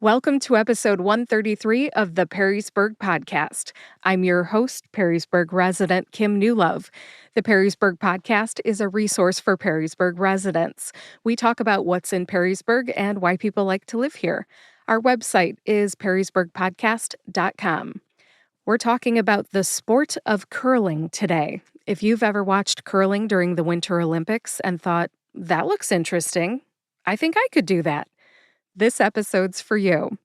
Welcome to episode 133 of the Perrysburg podcast. I'm your host, Perrysburg resident Kim Newlove. The Perrysburg podcast is a resource for Perrysburg residents. We talk about what's in Perrysburg and why people like to live here. Our website is perrysburgpodcast.com. We're talking about the sport of curling today. If you've ever watched curling during the Winter Olympics and thought, that looks interesting, I think I could do that. This episode's for you.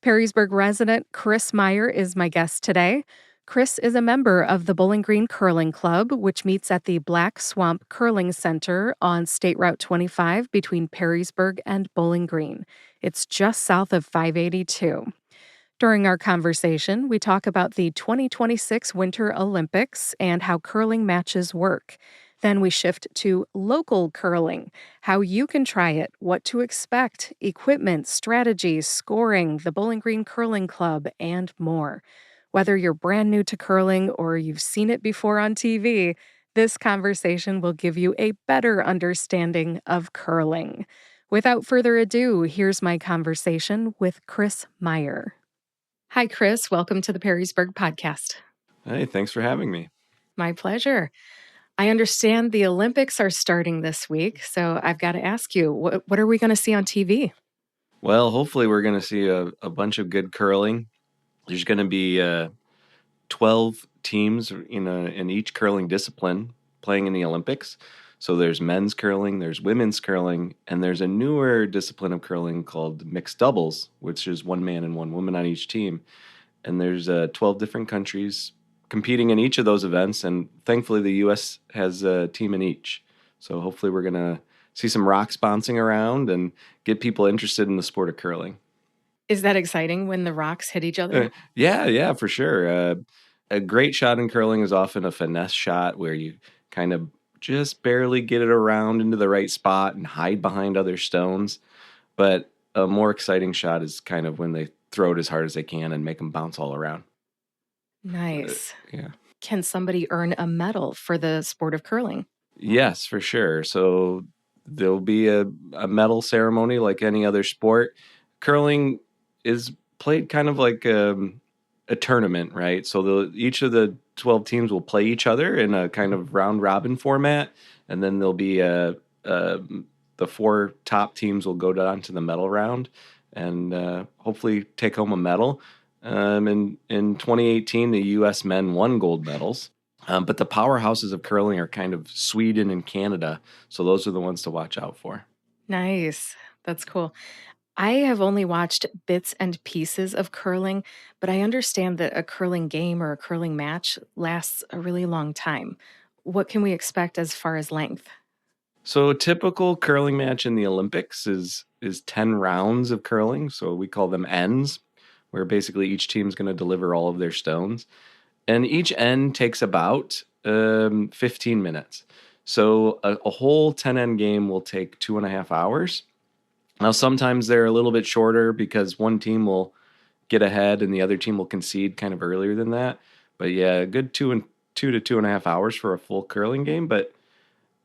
Perrysburg resident Chris Meyer is my guest today. Chris is a member of the Bowling Green Curling Club, which meets at the Black Swamp Curling Center on State Route 25 between Perrysburg and Bowling Green. It's just south of 582. During our conversation, we talk about the 2026 Winter Olympics and how curling matches work. Then we shift to local curling, how you can try it, what to expect, equipment, strategies, scoring, the Bowling Green Curling Club, and more. Whether you're brand new to curling or you've seen it before on TV, this conversation will give you a better understanding of curling. Without further ado, here's my conversation with Chris Meyer. Hi, Chris. Welcome to the Perrysburg podcast. Hey, thanks for having me. My pleasure. I understand the Olympics are starting this week, so I've got to ask you, what are we going to see on TV? Well, hopefully we're going to see a bunch of good curling. There's going to be 12 teams in each curling discipline playing in the Olympics. So there's men's curling, there's women's curling, and there's a newer discipline of curling called mixed doubles, which is one man and one woman on each team. And there's 12 different countries competing in each of those events, and thankfully the U.S. has a team in each. So hopefully we're going to see some rocks bouncing around and get people interested in the sport of curling. Is that exciting when the rocks hit each other? Yeah, for sure. A great shot in curling is often a finesse shot where you kind of just barely get it around into the right spot and hide behind other stones. But a more exciting shot is kind of when they throw it as hard as they can and make them bounce all around. Nice. Yeah. Can somebody earn a medal for the sport of curling? Yes, for sure. So there'll be a medal ceremony like any other sport. Curling is played kind of like a tournament, right? So each of the 12 teams will play each other in a kind of round robin format, and then there'll be the 4 top teams will go down to the medal round and hopefully take home a medal. In 2018, the U.S. men won gold medals, but the powerhouses of curling are kind of Sweden and Canada, so those are the ones to watch out for. Nice. That's cool. I have only watched bits and pieces of curling, but I understand that a curling game or a curling match lasts a really long time. What can we expect as far as length? So a typical curling match in the Olympics is 10 rounds of curling, so we call them ends, where basically each team's going to deliver all of their stones. And each end takes about 15 minutes. So a whole 10 end game will take 2.5 hours. Now, sometimes they're a little bit shorter because one team will get ahead and the other team will concede kind of earlier than that. But yeah, a good 2 to 2.5 hours for a full curling game. But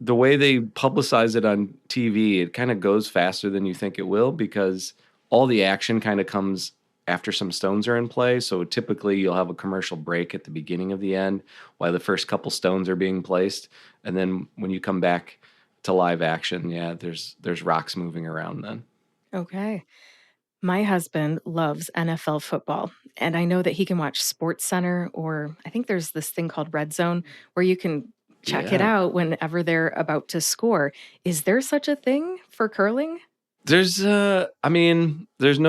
the way they publicize it on TV, it kind of goes faster than you think it will because all the action kind of comes after some stones are in play. So typically you'll have a commercial break at the beginning of the end while the first couple stones are being placed. And then when you come back to live action, yeah, there's rocks moving around then. Okay. My husband loves NFL football, and I know that he can watch Sports Center, or I think there's this thing called Red Zone where you can check it out whenever they're about to score. Is there such a thing for curling? There's no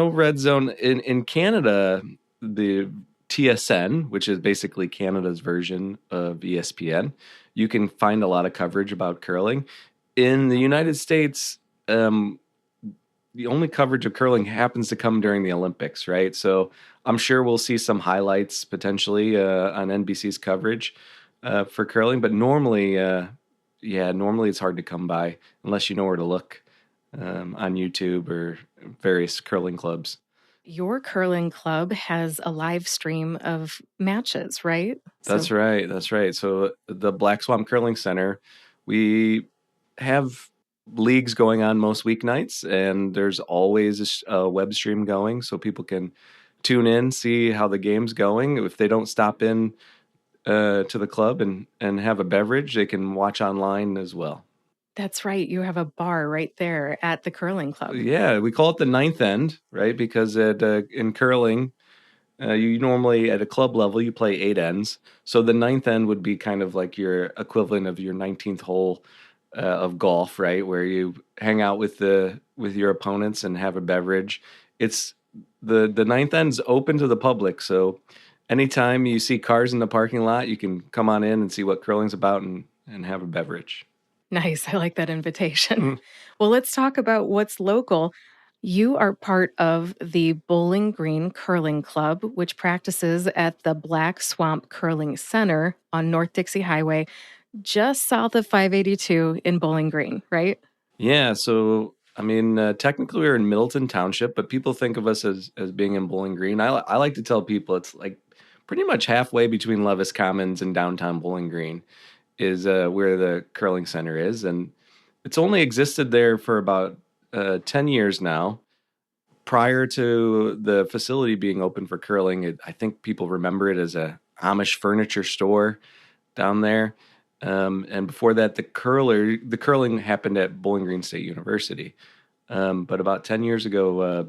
red zone in Canada. The TSN, which is basically Canada's version of ESPN, you can find a lot of coverage about curling. In the United States, the only coverage of curling happens to come during the Olympics, right? So I'm sure we'll see some highlights potentially on NBC's coverage for curling, but normally it's hard to come by unless you know where to look. On YouTube or various curling clubs. Your curling club has a live stream of matches, right? That's right. So the Black Swamp Curling Center, we have leagues going on most weeknights, and there's always a web stream going, so people can tune in, see how the game's going. If they don't stop in to the club and have a beverage, they can watch online as well. That's right. You have a bar right there at the curling club. Yeah, we call it the ninth end, right? Because in curling, you normally at a club level you play 8 ends, so the ninth end would be kind of like your equivalent of your 19th hole of golf, right? Where you hang out with your opponents and have a beverage. It's the ninth end's open to the public, so anytime you see cars in the parking lot, you can come on in and see what curling's about and have a beverage. Nice. I like that invitation. Mm. Well, let's talk about what's local. You are part of the Bowling Green Curling Club, which practices at the Black Swamp Curling Center on North Dixie Highway, just south of 582 in Bowling Green, right? Yeah, so I mean, technically we're in Middleton Township, but people think of us as being in Bowling Green. I like to tell people it's like pretty much halfway between Levis Commons and downtown Bowling Green is where the curling center is, and it's only existed there for about 10 years now. Prior to the facility being open for curling, I think people remember it as a Amish furniture store down there. And before that, the curling happened at Bowling Green State University. But about 10 years ago,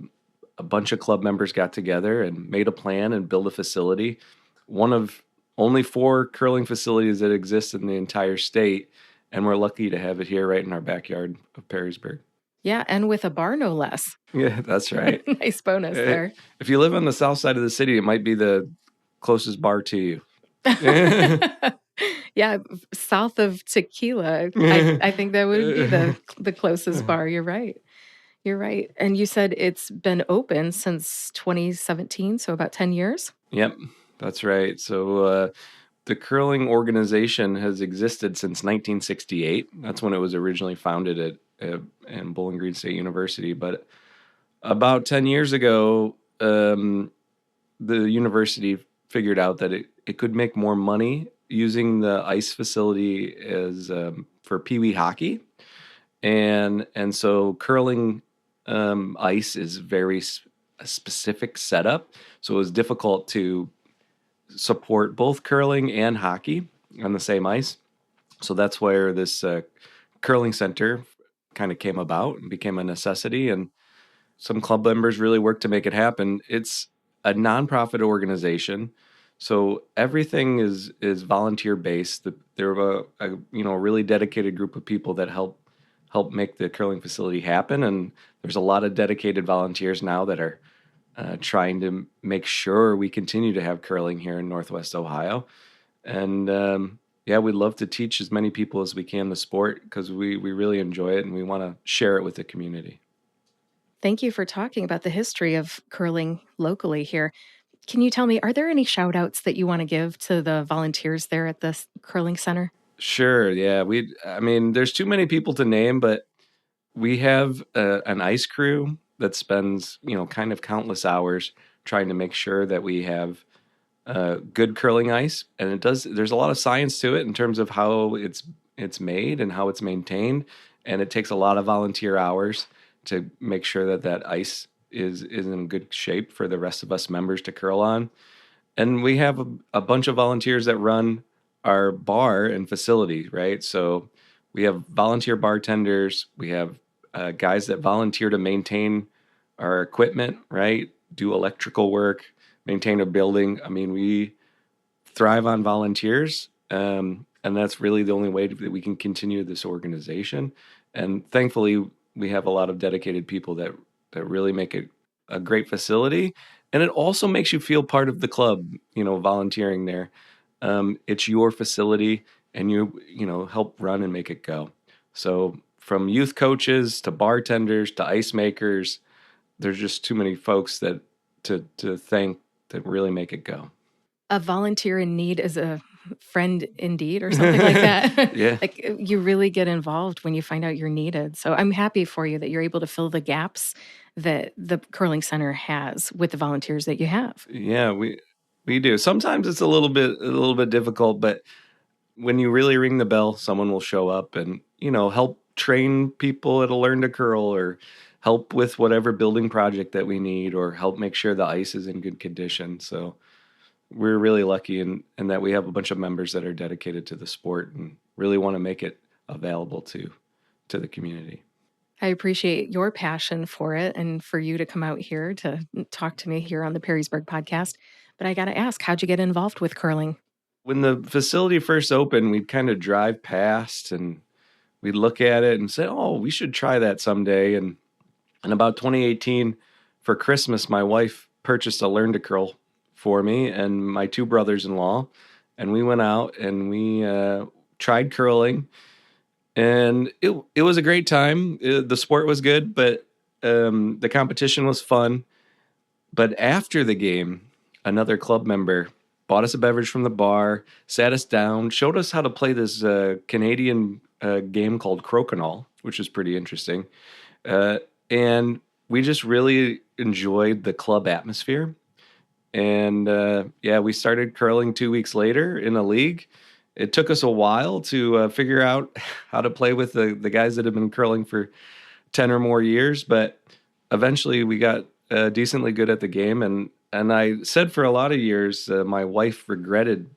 a bunch of club members got together and made a plan and built a facility. One of only 4 curling facilities that exist in the entire state. And we're lucky to have it here right in our backyard of Perrysburg. Yeah, and with a bar, no less. Yeah, that's right. Nice bonus Eh, there. If you live on the south side of the city, it might be the closest bar to you. Yeah, south of Tequila, I think that would be the closest bar. You're right. You're right. And you said it's been open since 2017, so about 10 years? Yep, that's right. So the curling organization has existed since 1968. That's when it was originally founded in Bowling Green State University. But about 10 years ago, the university figured out that it could make more money using the ice facility as for Pee Wee hockey, and so curling ice is a specific setup, so it was difficult to support both curling and hockey on the same ice. So that's where this curling center kind of came about and became a necessity, and some club members really worked to make it happen. It's a nonprofit organization, so everything is volunteer based. There are a really dedicated group of people that help make the curling facility happen, and there's a lot of dedicated volunteers now that are trying to make sure we continue to have curling here in Northwest Ohio. And yeah, we'd love to teach as many people as we can the sport because we really enjoy it and we want to share it with the community. Thank you for talking about the history of curling locally here. Can you tell me, are there any shout outs that you want to give to the volunteers there at this curling center? Sure, yeah. I mean, there's too many people to name, but we have an ice crew that spends, kind of countless hours trying to make sure that we have good curling ice, and there's a lot of science to it in terms of how it's made and how it's maintained, and it takes a lot of volunteer hours to make sure that ice is in good shape for the rest of us members to curl on. And we have a bunch of volunteers that run our bar and facility, right? So we have volunteer bartenders, we have guys that volunteer to maintain our equipment, right? Do electrical work, maintain a building. I mean, we thrive on volunteers, and that's really the only way that we can continue this organization. And thankfully, we have a lot of dedicated people that really make it a great facility. And it also makes you feel part of the club, volunteering there. It's your facility, and you help run and make it go. So from youth coaches to bartenders to ice makers, there's just too many folks that to thank that really make it go. A volunteer in need is a friend indeed, or something like that. Yeah. Like you really get involved when you find out you're needed. So I'm happy for you that you're able to fill the gaps that the curling center has with the volunteers that you have. Yeah, we do. Sometimes it's a little bit difficult, but when you really ring the bell, someone will show up and help train people at a learn to curl or help with whatever building project that we need or help make sure the ice is in good condition. So we're really lucky in that we have a bunch of members that are dedicated to the sport and really want to make it available to the community. I appreciate your passion for it and for you to come out here to talk to me here on the Perrysburg podcast. But I got to ask, how'd you get involved with curling? When the facility first opened, we'd kind of drive past and we'd look at it and say, "Oh, we should try that someday." And in about 2018, for Christmas, my wife purchased a learn to curl for me and my two brothers-in-law, and we went out and we tried curling, and it was a great time. The sport was good, but the competition was fun. But after the game, another club member bought us a beverage from the bar, sat us down, showed us how to play this Canadian game called crokinole, which is pretty interesting. Uh, and we just really enjoyed the club atmosphere. And yeah, we started curling 2 weeks later in a league. It took us a while to figure out how to play with the guys that have been curling for 10 or more years, but eventually we got decently good at the game. And I said for a lot of years, my wife regretted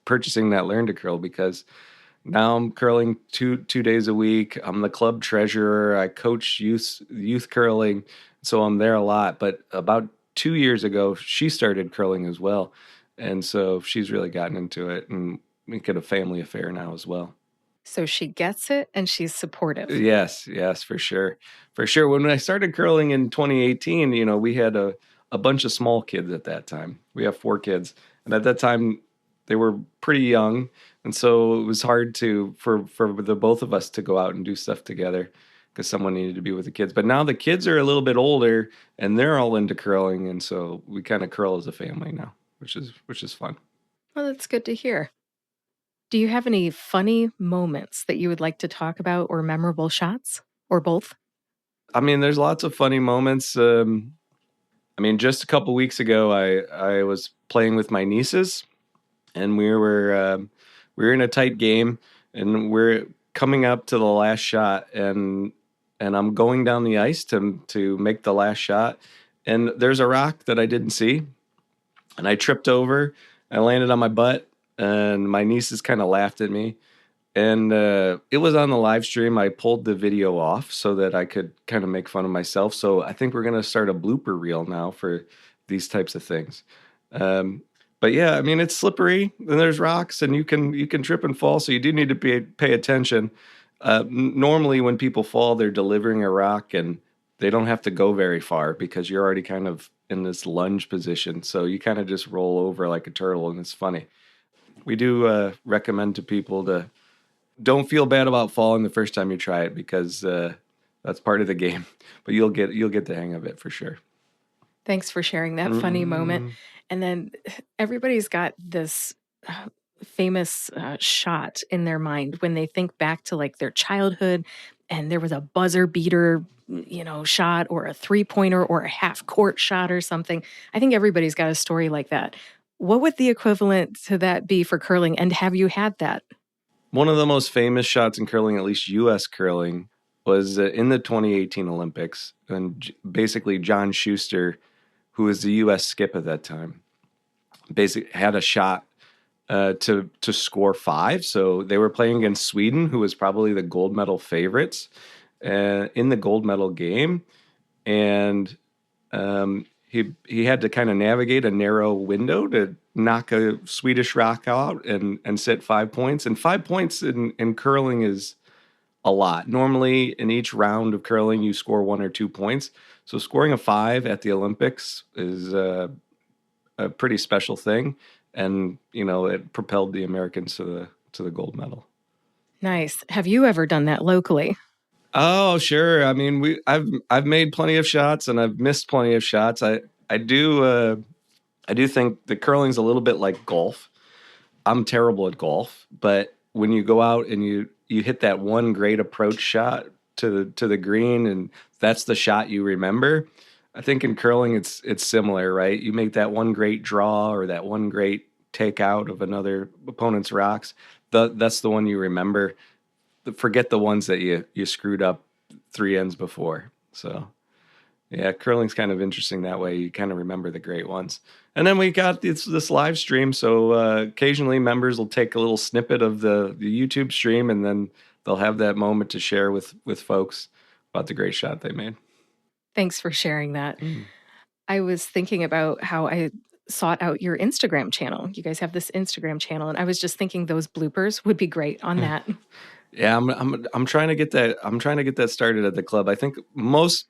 purchasing that learn to curl because now I'm curling two days a week. I'm the club treasurer. I coach youth curling, so I'm there a lot. But about 2 years ago, she started curling as well, and so she's really gotten into it and make it a family affair now as well. So she gets it and she's supportive. Yes, yes, for sure, for sure. When I started curling in 2018, we had a bunch of small kids at that time. We have 4 kids, and at that time they were pretty young, and so it was hard for the both of us to go out and do stuff together because someone needed to be with the kids. But now the kids are a little bit older and they're all into curling, and so we kind of curl as a family now, which is fun. Well, that's good to hear. Do you have any funny moments that you would like to talk about or memorable shots or both? I mean, there's lots of funny moments. I mean, just a couple weeks ago, I was playing with my nieces, and we were in a tight game, and we're coming up to the last shot, and I'm going down the ice to make the last shot, and there's a rock that I didn't see, and I tripped over, I landed on my butt, and my nieces kind of laughed at me. And it was on the live stream. I pulled the video off so that I could kind of make fun of myself. So I think we're going to start a blooper reel now for these types of things. Um, but yeah, I mean, it's slippery and there's rocks and you can trip and fall. So you do need to pay attention. Normally when people fall, they're delivering a rock and they don't have to go very far because you're already kind of in this lunge position. So you kind of just roll over like a turtle and it's funny. We do recommend to people to don't feel bad about falling the first time you try it because that's part of the game. But you'll get the hang of it for sure. Thanks for sharing that funny moment. And then everybody's got this famous shot in their mind when they think back to like their childhood and there was a buzzer beater, shot or a 3-pointer or a half court shot or something. I think everybody's got a story like that. What would the equivalent to that be for curling? And have you had that? One of the most famous shots in curling, at least U.S. curling, was in the 2018 Olympics. And basically, John Schuster, who was the U.S. skip at that time, basically had a shot to score 5. So they were playing against Sweden, who was probably the gold medal favorites in the gold medal game. And he had to kind of navigate a narrow window to knock a Swedish rock out and set 5 points. And 5 points in curling is a lot. Normally, in each round of curling, you score 1 or 2 points. So scoring a 5 at the Olympics is a pretty special thing. And, it propelled the Americans to the gold medal. Nice. Have you ever done that locally? Oh, sure. I mean, I've made plenty of shots and I've missed plenty of shots. I do think the curling's a little bit like golf. I'm terrible at golf, but when you go out and you hit that one great approach shot to the green and that's the shot you remember, I think in curling it's similar, right? You make that one great draw or that one great takeout of another opponent's rocks. That's the one you remember. forget the ones that you screwed up three ends before. So yeah, curling's kind of interesting that way. You kind of remember the great ones. And then we got this live stream, so occasionally members will take a little snippet of the YouTube stream, and then they'll have that moment to share with folks about the great shot they made. Thanks for sharing that. Mm. I was thinking about how I sought out your Instagram channel. You guys have this Instagram channel, and I was just thinking those bloopers would be great on that. Yeah, I'm trying to get that. I'm trying to get that started at the club. I think most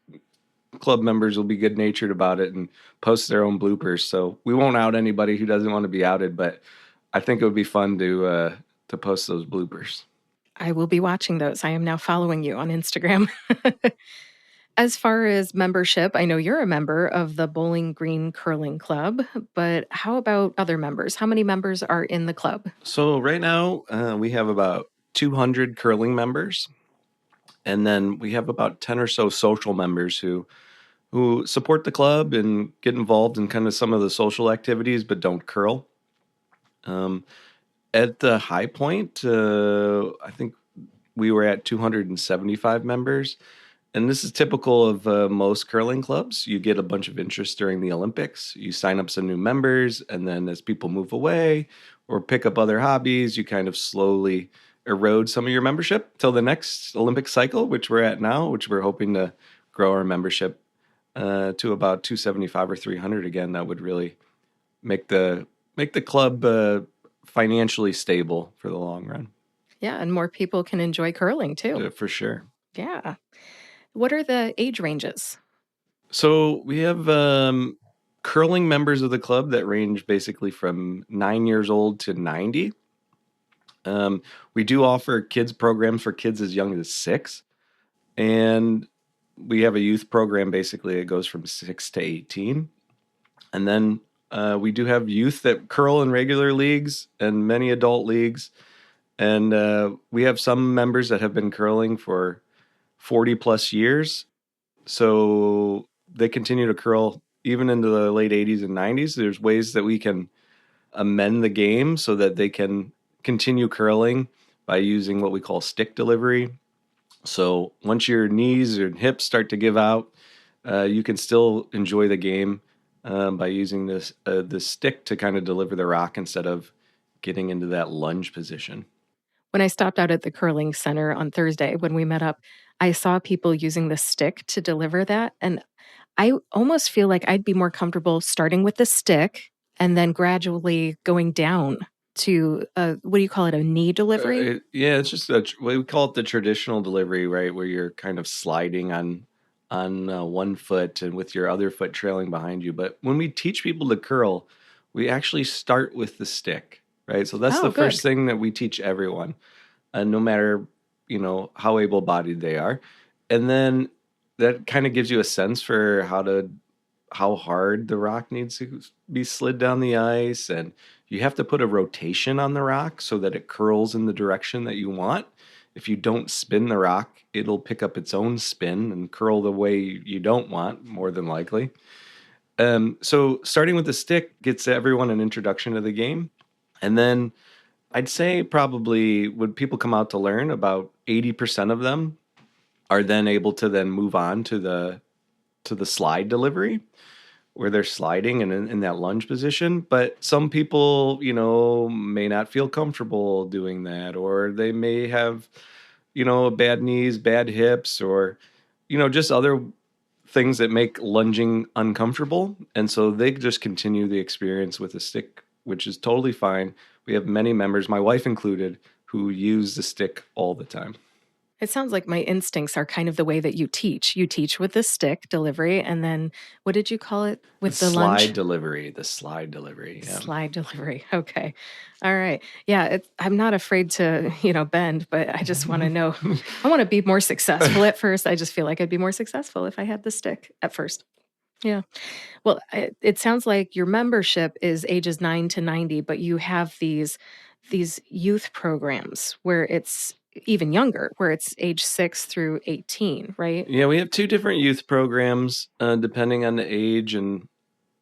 club members will be good natured about it and post their own bloopers. So we won't out anybody who doesn't want to be outed, but I think it would be fun to post those bloopers. I will be watching those. I am now following you on Instagram. As far as membership, I know you're a member of the Bowling Green Curling Club, but how about other members? How many members are in the club? So right now we have about 200 curling members, and then we have about 10 or so social members who support the club and get involved in kind of some of the social activities, but don't curl. At the high point, I think we were at 275 members. And this is typical of most curling clubs. You get a bunch of interest during the Olympics. You sign up some new members, and then as people move away or pick up other hobbies, you kind of slowly erode some of your membership till the next Olympic cycle, which we're at now, which we're hoping to grow our membership to about 275 or 300 again. That would really make the club financially stable for the long run. Yeah, and more people can enjoy curling too. For sure. Yeah. What are the age ranges? So we have curling members of the club that range basically from 9 years old to 90. We do offer kids programs for kids as young as 6. And we have a youth program basically that goes from 6 to 18. And then we do have youth that curl in regular leagues and many adult leagues. And we have some members that have been curling for 40 plus years. So they continue to curl even into the late 80s and 90s. There's ways that we can amend the game so that they can continue curling by using what we call stick delivery. So once your knees and hips start to give out, you can still enjoy the game by using this stick to kind of deliver the rock instead of getting into that lunge position. When I stopped out at the curling center on Thursday when we met up, I saw people using the stick to deliver that. And I almost feel like I'd be more comfortable starting with the stick and then gradually going down to what do you call it, a knee delivery? Yeah, it's just we call it the traditional delivery, right? Where you're kind of sliding on one foot and with your other foot trailing behind you. But when we teach people to curl, we actually start with the stick, right? So that's Oh, the good. first thing that we teach everyone, no matter how able-bodied they are, and then that kind of gives you a sense for how hard the rock needs to be slid down the ice, and you have to put a rotation on the rock so that it curls in the direction that you want. If you don't spin the rock, it'll pick up its own spin and curl the way you don't want, more than likely. So starting with the stick gets everyone an introduction to the game. And then I'd say probably when people come out to learn, about 80% of them are then able to then move on to the slide delivery, where they're sliding and in that lunge position. But some people, may not feel comfortable doing that, or they may have, bad knees, bad hips, or, just other things that make lunging uncomfortable. And so they just continue the experience with a stick, which is totally fine. We have many members, my wife included, who use the stick all the time. It sounds like my instincts are kind of the way that you teach. You teach with the stick delivery, and then what did you call it with the lunge? The slide delivery. Yeah. Slide delivery. Okay. All right. Yeah. I'm not afraid to, bend, but I just want to know. I want to be more successful at first. I just feel like I'd be more successful if I had the stick at first. Yeah. Well, it sounds like your membership is ages 9 to 90, but you have these youth programs where it's even younger, where it's age 6 through 18, right? Yeah, we have two different youth programs depending on the age and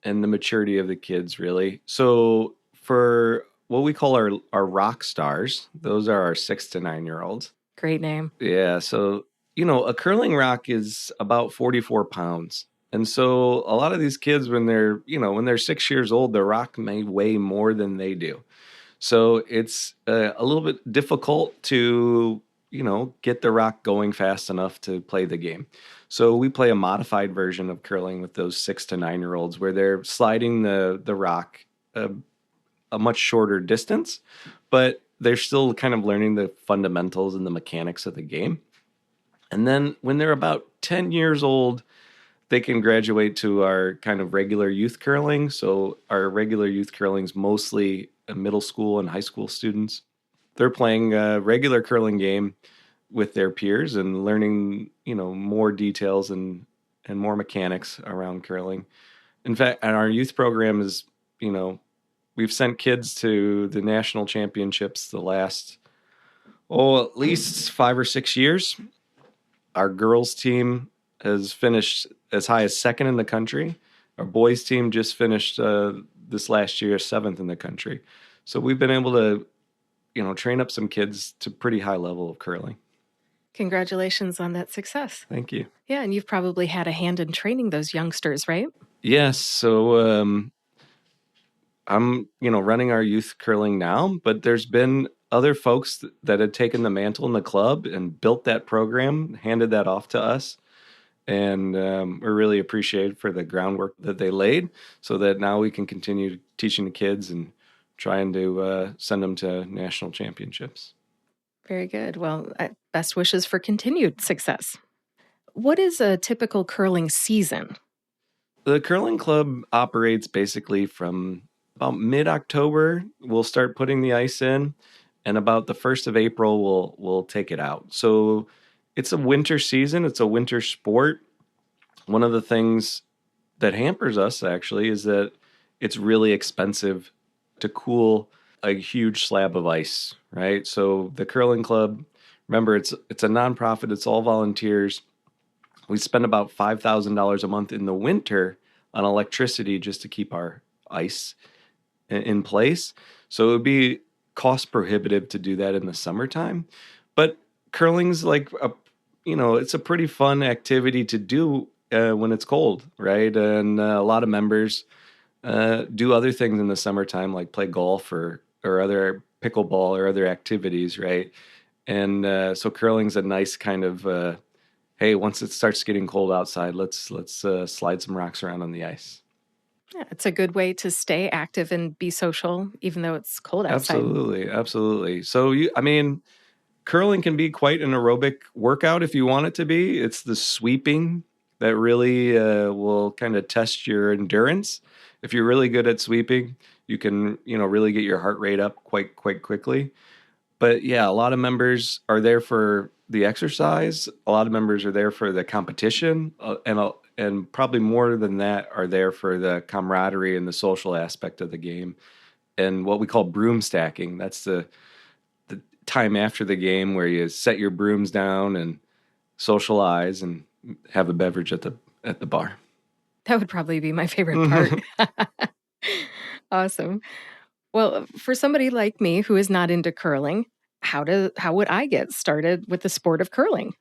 the maturity of the kids, really. So for what we call our rock stars, those are our 6 to 9 year olds. Great name. Yeah, so a curling rock is about 44 pounds. And so a lot of these kids when they're 6 years old, the rock may weigh more than they do. So it's a little bit difficult to, get the rock going fast enough to play the game. So we play a modified version of curling with those 6 to 9 year olds where they're sliding the rock a much shorter distance, but they're still kind of learning the fundamentals and the mechanics of the game. And then when they're about 10 years old, they can graduate to our kind of regular youth curling. So our regular youth curling is mostly middle school and high school students. They're playing a regular curling game with their peers and learning, more details and more mechanics around curling. In fact, and our youth program is, you know, we've sent kids to the national championships the last, at least 5 or 6 years. Our girls team has finished as high as second in the country. Our boys team just finished this last year seventh in the country. So we've been able to, train up some kids to pretty high level of curling. Congratulations on that success. Thank you. Yeah, and you've probably had a hand in training those youngsters, right? Yes. So I'm, running our youth curling now, but there's been other folks that had taken the mantle in the club and built that program, handed that off to us. And we're really appreciated for the groundwork that they laid so that now we can continue teaching the kids and trying to send them to national championships. Very good. Well, best wishes for continued success. What is a typical curling season? The curling club operates basically from about mid-October. We'll start putting the ice in, and about the 1st of April, we'll take it out. So it's a winter season. It's a winter sport. One of the things that hampers us actually is that it's really expensive to cool a huge slab of ice, right? So the curling club, remember, it's a nonprofit. It's all volunteers. We spend about $5,000 a month in the winter on electricity just to keep our ice in place. So it would be cost prohibitive to do that in the summertime. But curling's like it's a pretty fun activity to do when it's cold, right? And a lot of members do other things in the summertime, like play golf or other pickleball or other activities, right? And so curling's a nice kind of hey, once it starts getting cold outside, let's slide some rocks around on the ice. Yeah, it's a good way to stay active and be social, even though it's cold outside. Absolutely, absolutely. So curling can be quite an aerobic workout if you want it to be. It's the sweeping that really will kind of test your endurance. If you're really good at sweeping, you can really get your heart rate up quite quickly. But yeah, a lot of members are there for the exercise. A lot of members are there for the competition, and probably more than that are there for the camaraderie and the social aspect of the game, and what we call broom stacking. That's the time after the game where you set your brooms down and socialize and have a beverage at the bar. That would probably be my favorite part. Awesome. Well, for somebody like me who is not into curling, how would I get started with the sport of curling?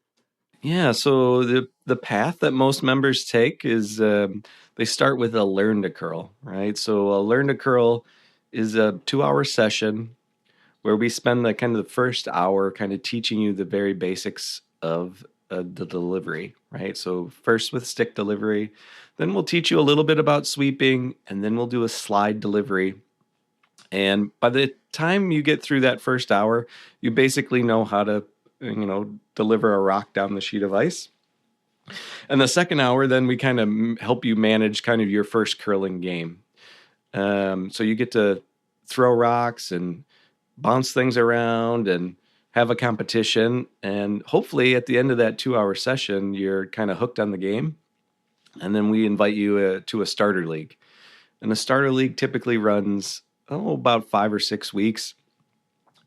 Yeah, so the path that most members take is they start with a learn to curl, right? So a learn to curl is a 2-hour session where we spend the kind of the first hour kind of teaching you the very basics of the delivery, right? So first with stick delivery, then we'll teach you a little bit about sweeping, and then we'll do a slide delivery. And by the time you get through that first hour, you basically know how to, deliver a rock down the sheet of ice. And the second hour, then we kind of help you manage kind of your first curling game. So you get to throw rocks and bounce things around and have a competition. And hopefully at the end of that 2-hour session, you're kind of hooked on the game. And then we invite you to a starter league. And the starter league typically runs, about 5 or 6 weeks.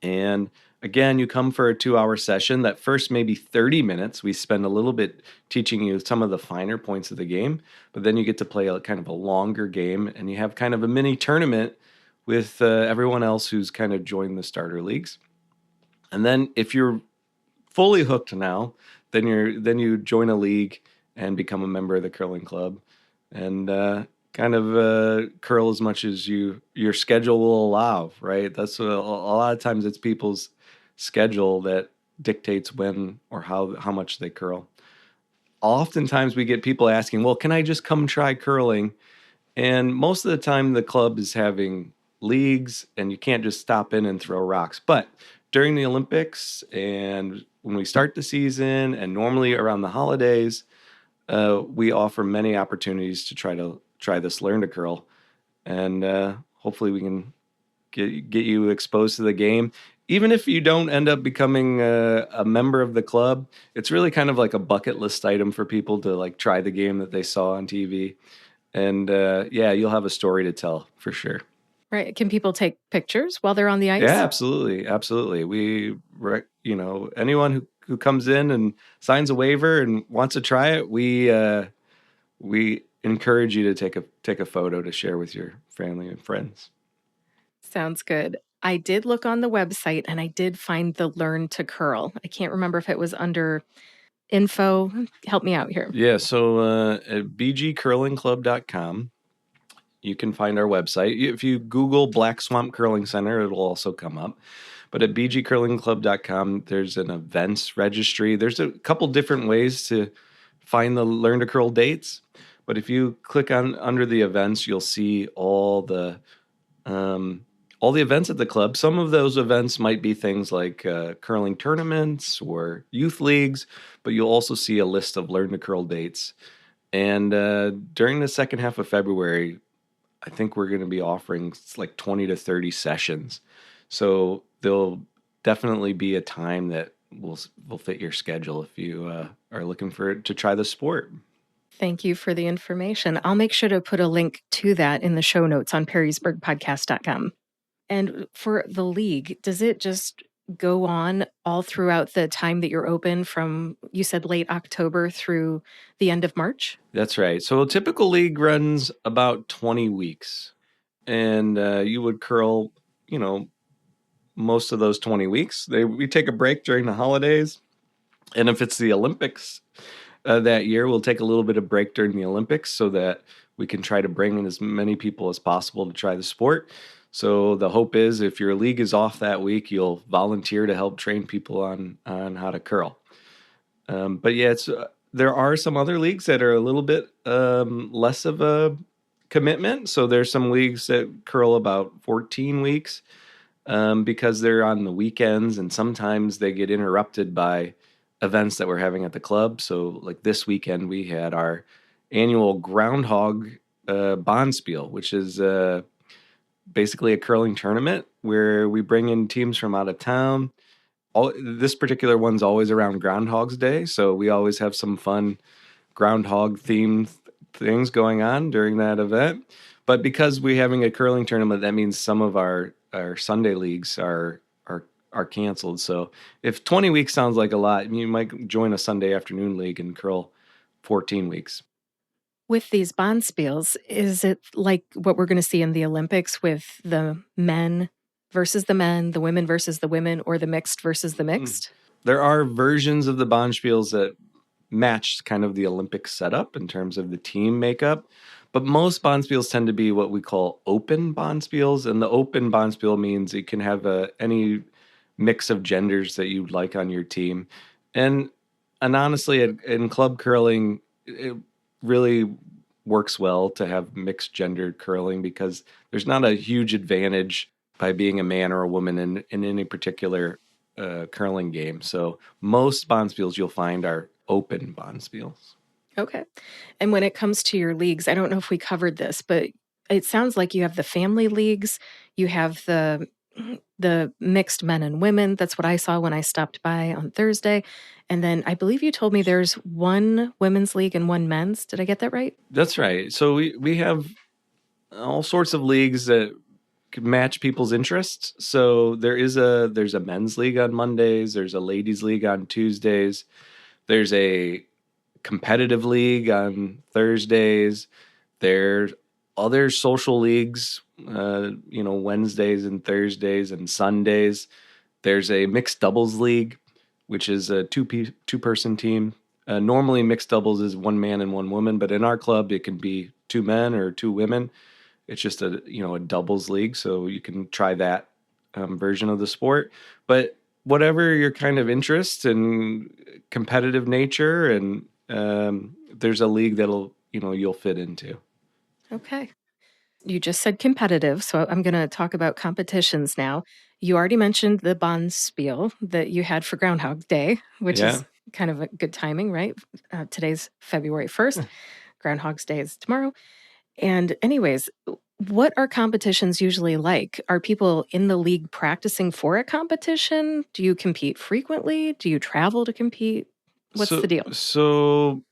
And again, you come for a 2-hour session. That first maybe 30 minutes, we spend a little bit teaching you some of the finer points of the game. But then you get to play a kind of a longer game, and you have kind of a mini tournament with everyone else who's kind of joined the starter leagues. And then if you're fully hooked now, then you join a league and become a member of the curling club, and kind of curl as much as your schedule will allow. Right? That's a lot of times it's people's schedule that dictates when or how much they curl. Oftentimes we get people asking, "Well, can I just come try curling?" And most of the time, the club is having leagues, and you can't just stop in and throw rocks. But during the Olympics and when we start the season, and normally around the holidays, we offer many opportunities to try this learn to curl, and hopefully we can get you exposed to the game. Even if you don't end up becoming a member of the club, it's really kind of like a bucket list item for people to like try the game that they saw on TV. And yeah, you'll have a story to tell for sure. Right. Can people take pictures while they're on the Yeah, ice? absolutely, absolutely. Anyone who comes in and signs a waiver and wants to try it, we encourage you to take a photo to share with your family and friends. Sounds good. I did look on the website and I did find the Learn to Curl. I can't remember if it was under info. Help me out here. Yeah, so at bgcurlingclub.com, you can find our website. If you Google Black Swamp Curling Center, it'll also come up. But at bgcurlingclub.com, there's an events registry. There's a couple different ways to find the Learn to Curl dates. But if you click on under the events, you'll see all the events at the club. Some of those events might be things like curling tournaments or youth leagues, but you'll also see a list of Learn to Curl dates. And during the second half of February, I think we're going to be offering like 20 to 30 sessions. So there'll definitely be a time that will fit your schedule if you are looking to try the sport. Thank you for the information. I'll make sure to put a link to that in the show notes on perrysburgpodcast.com. And for the league, does it just go on all throughout the time that you're open from, you said late October through the end of March? That's right. So a typical league runs about 20 weeks. And you would curl, most of those 20 weeks. We take a break during the holidays. And if it's the Olympics that year, we'll take a little bit of break during the Olympics so that we can try to bring in as many people as possible to try the sport. So the hope is if your league is off that week, you'll volunteer to help train people on how to curl. But yeah, there are some other leagues that are a little bit less of a commitment. So there's some leagues that curl about 14 weeks because they're on the weekends, and sometimes they get interrupted by events that we're having at the club. So like this weekend, we had our annual Groundhog Bonspiel, which is basically a curling tournament where we bring in teams from out of town. This particular one's always around Groundhog's Day, so we always have some fun groundhog themed things going on during that event. But because we're having a curling tournament, that means some of our Sunday leagues are canceled. So if 20 weeks sounds like a lot, you might join a Sunday afternoon league and curl 14 weeks. With these bonspiels, is it like what we're going to see in the Olympics with the men versus the men, the women versus the women, or the mixed versus the mixed? There are versions of the Bonspiels that match kind of the Olympic setup in terms of the team makeup. But most Bonspiels tend to be what we call open Bonspiels. And the open Bonspiel means you can have any mix of genders that you'd like on your team. And honestly, in club curling, it really works well to have mixed gendered curling because there's not a huge advantage by being a man or a woman in any particular curling game. So most bonspiels you'll find are open bonspiels. Okay. And when it comes to your leagues, I don't know if we covered this, but it sounds like you have the family leagues, you have the mixed men and women. That's what I saw when I stopped by on Thursday. And then I believe you told me there's one women's league and one men's. Did I get that right? That's right. So we have all sorts of leagues that could match people's interests. So there's a men's league on Mondays, there's a ladies league on Tuesdays, there's a competitive league on Thursdays, there's other social leagues, Wednesdays and Thursdays and Sundays. There's a mixed doubles league which is a two-person team. Normally, mixed doubles is one man and one woman, but in our club, it can be two men or two women. It's just a doubles league, so you can try that version of the sport. But whatever your kind of interest and competitive nature, and there's a league that'll you'll fit into. Okay. You just said competitive, so I'm going to talk about competitions now. You already mentioned the Bonspiel that you had for Groundhog Day, which Yeah. is kind of a good timing, right? Today's February 1st. Groundhog's Day is tomorrow. And, anyways, what are competitions usually like? Are people in the league practicing for a competition? Do you compete frequently? Do you travel to compete? What's the So deal? so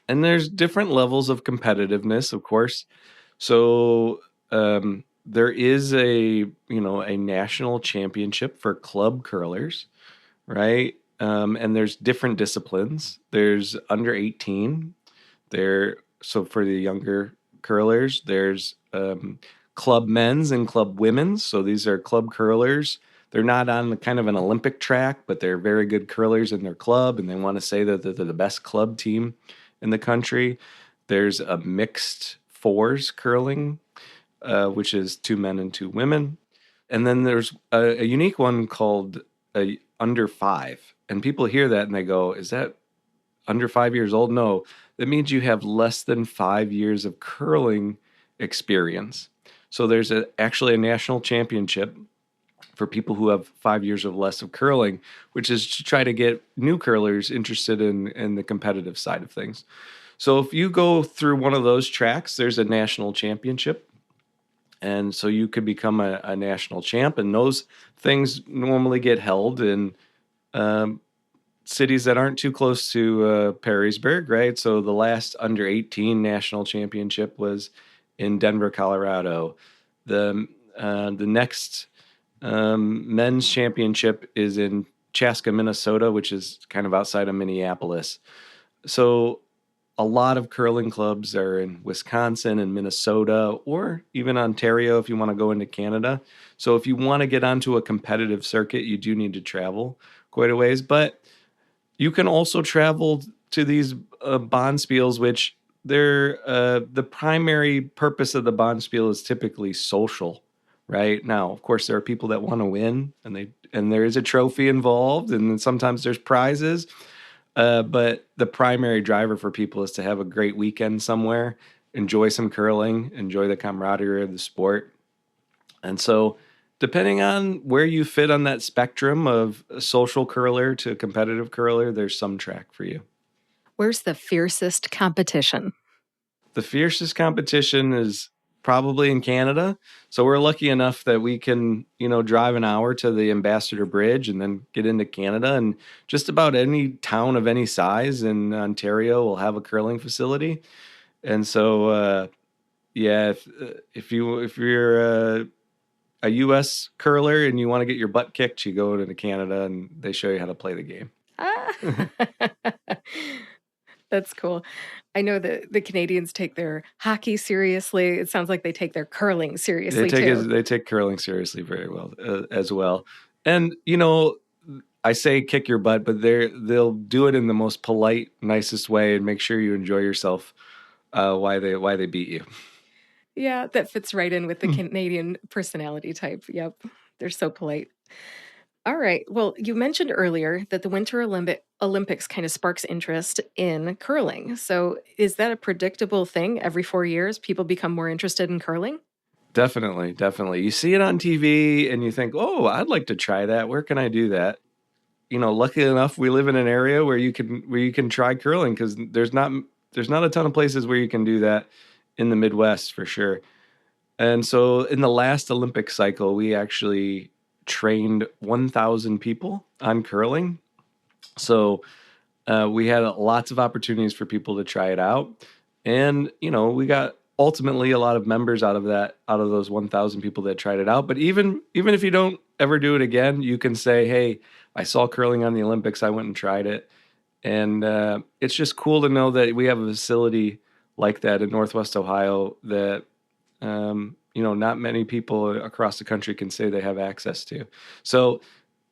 and there's different levels of competitiveness, of course. So there is a national championship for club curlers, right? And there's different disciplines. There's under 18. So for the younger curlers, there's club men's and club women's. So these are club curlers. They're not on the kind of an Olympic track, but they're very good curlers in their club, and they want to say that they're the best club team in the country. There's a mixed fours curling, which is two men and two women. And then there's a unique one called under five. And people hear that and they go, is that under 5 years old? No, that means you have less than 5 years of curling experience. So there's actually a national championship for people who have 5 years or less of curling, which is to try to get new curlers interested in the competitive side of things. So if you go through one of those tracks, there's a national championship. And so you could become a national champ. And those things normally get held in um, cities that aren't too close to Perrysburg, right? So the last under 18 national championship was in Denver, Colorado. The next men's championship is in Chaska, Minnesota, which is kind of outside of Minneapolis. So a lot of curling clubs are in Wisconsin and Minnesota, or even Ontario if you want to go into Canada. So if you want to get onto a competitive circuit, you do need to travel quite a ways. But you can also travel to these bonspiels, which they're the primary purpose of the bonspiel is typically social. Right now, of course, there are people that want to win, and there is a trophy involved, and sometimes there's prizes. But the primary driver for people is to have a great weekend somewhere, enjoy some curling, enjoy the camaraderie of the sport. And so, depending on where you fit on that spectrum of a social curler to a competitive curler, there's some track for you. Where's the fiercest competition? The fiercest competition is probably in Canada. So we're lucky enough that we can, drive an hour to the Ambassador Bridge and then get into Canada. And just about any town of any size in Ontario will have a curling facility. And so, yeah, if you're a U.S. curler and you want to get your butt kicked, you go into Canada and they show you how to play the game. Ah. That's cool. I know that the Canadians take their hockey seriously. It sounds like they take their curling seriously too. They take curling seriously very well as well. And I say kick your butt, but they'll do it in the most polite, nicest way and make sure you enjoy yourself. Why they beat you? Yeah, that fits right in with the Canadian personality type. Yep. They're so polite. All right. Well, you mentioned earlier that the Olympics kind of sparks interest in curling. So, is that a predictable thing? Every 4 years, people become more interested in curling? Definitely, definitely. You see it on TV and you think, "Oh, I'd like to try that. Where can I do that?" Lucky enough, we live in an area where you can try curling because there's not a ton of places where you can do that in the Midwest for sure. And so in the last Olympic cycle, we actually trained 1,000 people on curling. So we had lots of opportunities for people to try it out. And, we got ultimately a lot of members out of those 1,000 people that tried it out. But even if you don't ever do it again, you can say, hey, I saw curling on the Olympics. I went and tried it. And it's just cool to know that we have a facility like that in Northwest Ohio that not many people across the country can say they have access to. So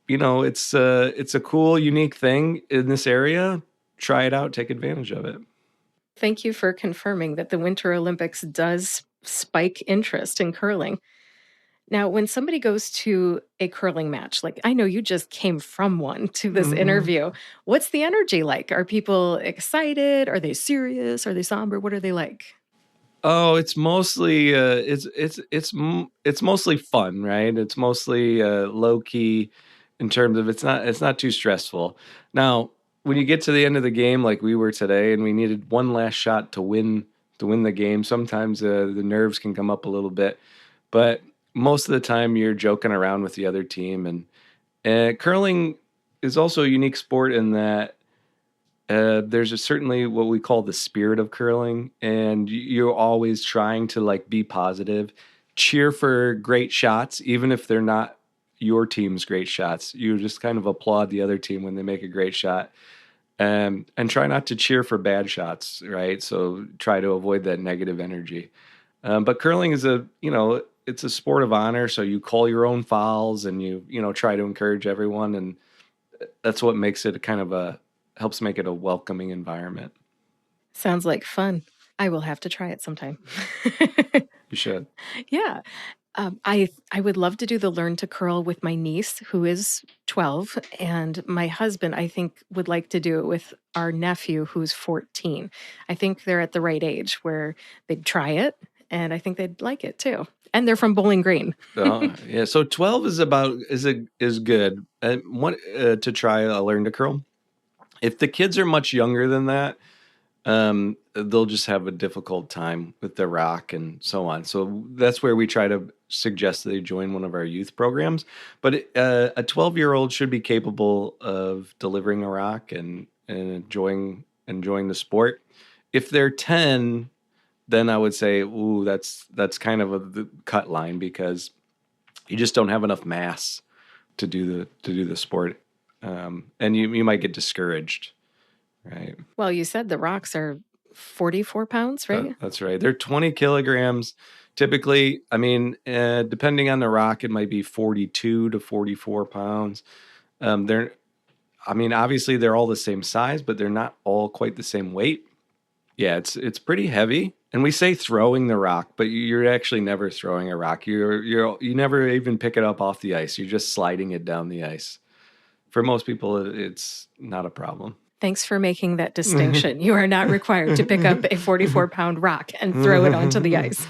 it's a cool, unique thing in this area. Try it out, take advantage of it. Thank you for confirming that the Winter Olympics does spike interest in curling. Now, when somebody goes to a curling match, like I know you just came from one to this Mhm. interview, what's the energy like? Are people excited? Are they serious? Are they somber? What are they like? Oh, it's mostly it's mostly fun, right? It's mostly low key in terms of it's not too stressful. Now, when you get to the end of the game, like we were today, and we needed one last shot to win the game, sometimes the nerves can come up a little bit, but most of the time you're joking around with the other team, and curling is also a unique sport in that there's certainly what we call the spirit of curling, and you're always trying to like be positive, cheer for great shots, even if they're not your team's great shots. You just kind of applaud the other team when they make a great shot, and try not to cheer for bad shots, right? So try to avoid that negative energy. But curling is it's a sport of honor, so you call your own fouls and you try to encourage everyone, and that's what makes it kind of a helps make it a welcoming environment. Sounds like fun. I will have to try it sometime. You should. Yeah. I would love to do the learn to curl with my niece, who is 12, and my husband, I think, would like to do it with our nephew, who's 14. I think they're at the right age where they'd try it, and I think they'd like it too. And they're from Bowling Green. Yeah. So 12 is good. And what to try a learn to curl. If the kids are much younger than that, they'll just have a difficult time with the rock and so on. So that's where we try to suggest that they join one of our youth programs. But a 12-year-old should be capable of delivering a rock and enjoying the sport. If they're 10, then I would say, ooh, that's kind of the cut line because you just don't have enough mass to do the sport, and you might get discouraged, right? Well, you said the rocks are 44 pounds, right? That's right. They're 20 kilograms typically. I mean, depending on the rock, it might be 42 to 44 pounds. They're I mean, obviously they're all the same size, but they're not all quite the same weight. Yeah, it's pretty heavy. And we say throwing the rock, but you're actually never throwing a rock. You never even pick it up off the ice. You're just sliding it down the ice. For most people, it's not a problem. Thanks for making that distinction. You are not required to pick up a 44-pound rock and throw it onto the ice.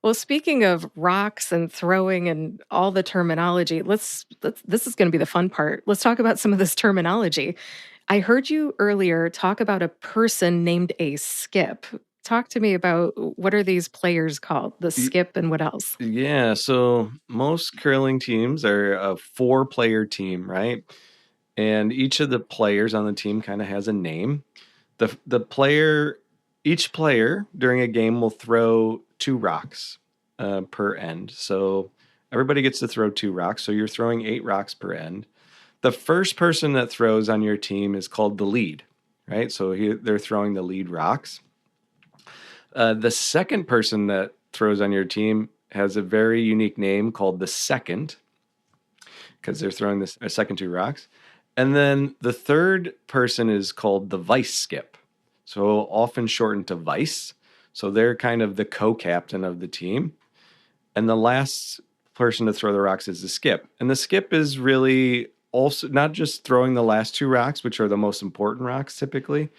Well, speaking of rocks and throwing and all the terminology, let's this is going to be the fun part. Let's talk about some of this terminology. I heard you earlier talk about a person named a skip. Talk to me about what are these players called? The Y- skip and what else? Yeah, so most curling teams are a four-player team, right? And each of the players on the team kind of has a name. The player, each player during a game will throw two rocks per end. So everybody gets to throw two rocks. So you're throwing eight rocks per end. The first person that throws on your team is called the lead, right? So they're throwing the lead rocks. The second person that throws on your team has a very unique name called the second because they're throwing a second two rocks. And then the third person is called the vice skip. So often shortened to vice. So they're kind of the co-captain of the team. And the last person to throw the rocks is the skip. And the skip is really also not just throwing the last two rocks, which are the most important rocks typically,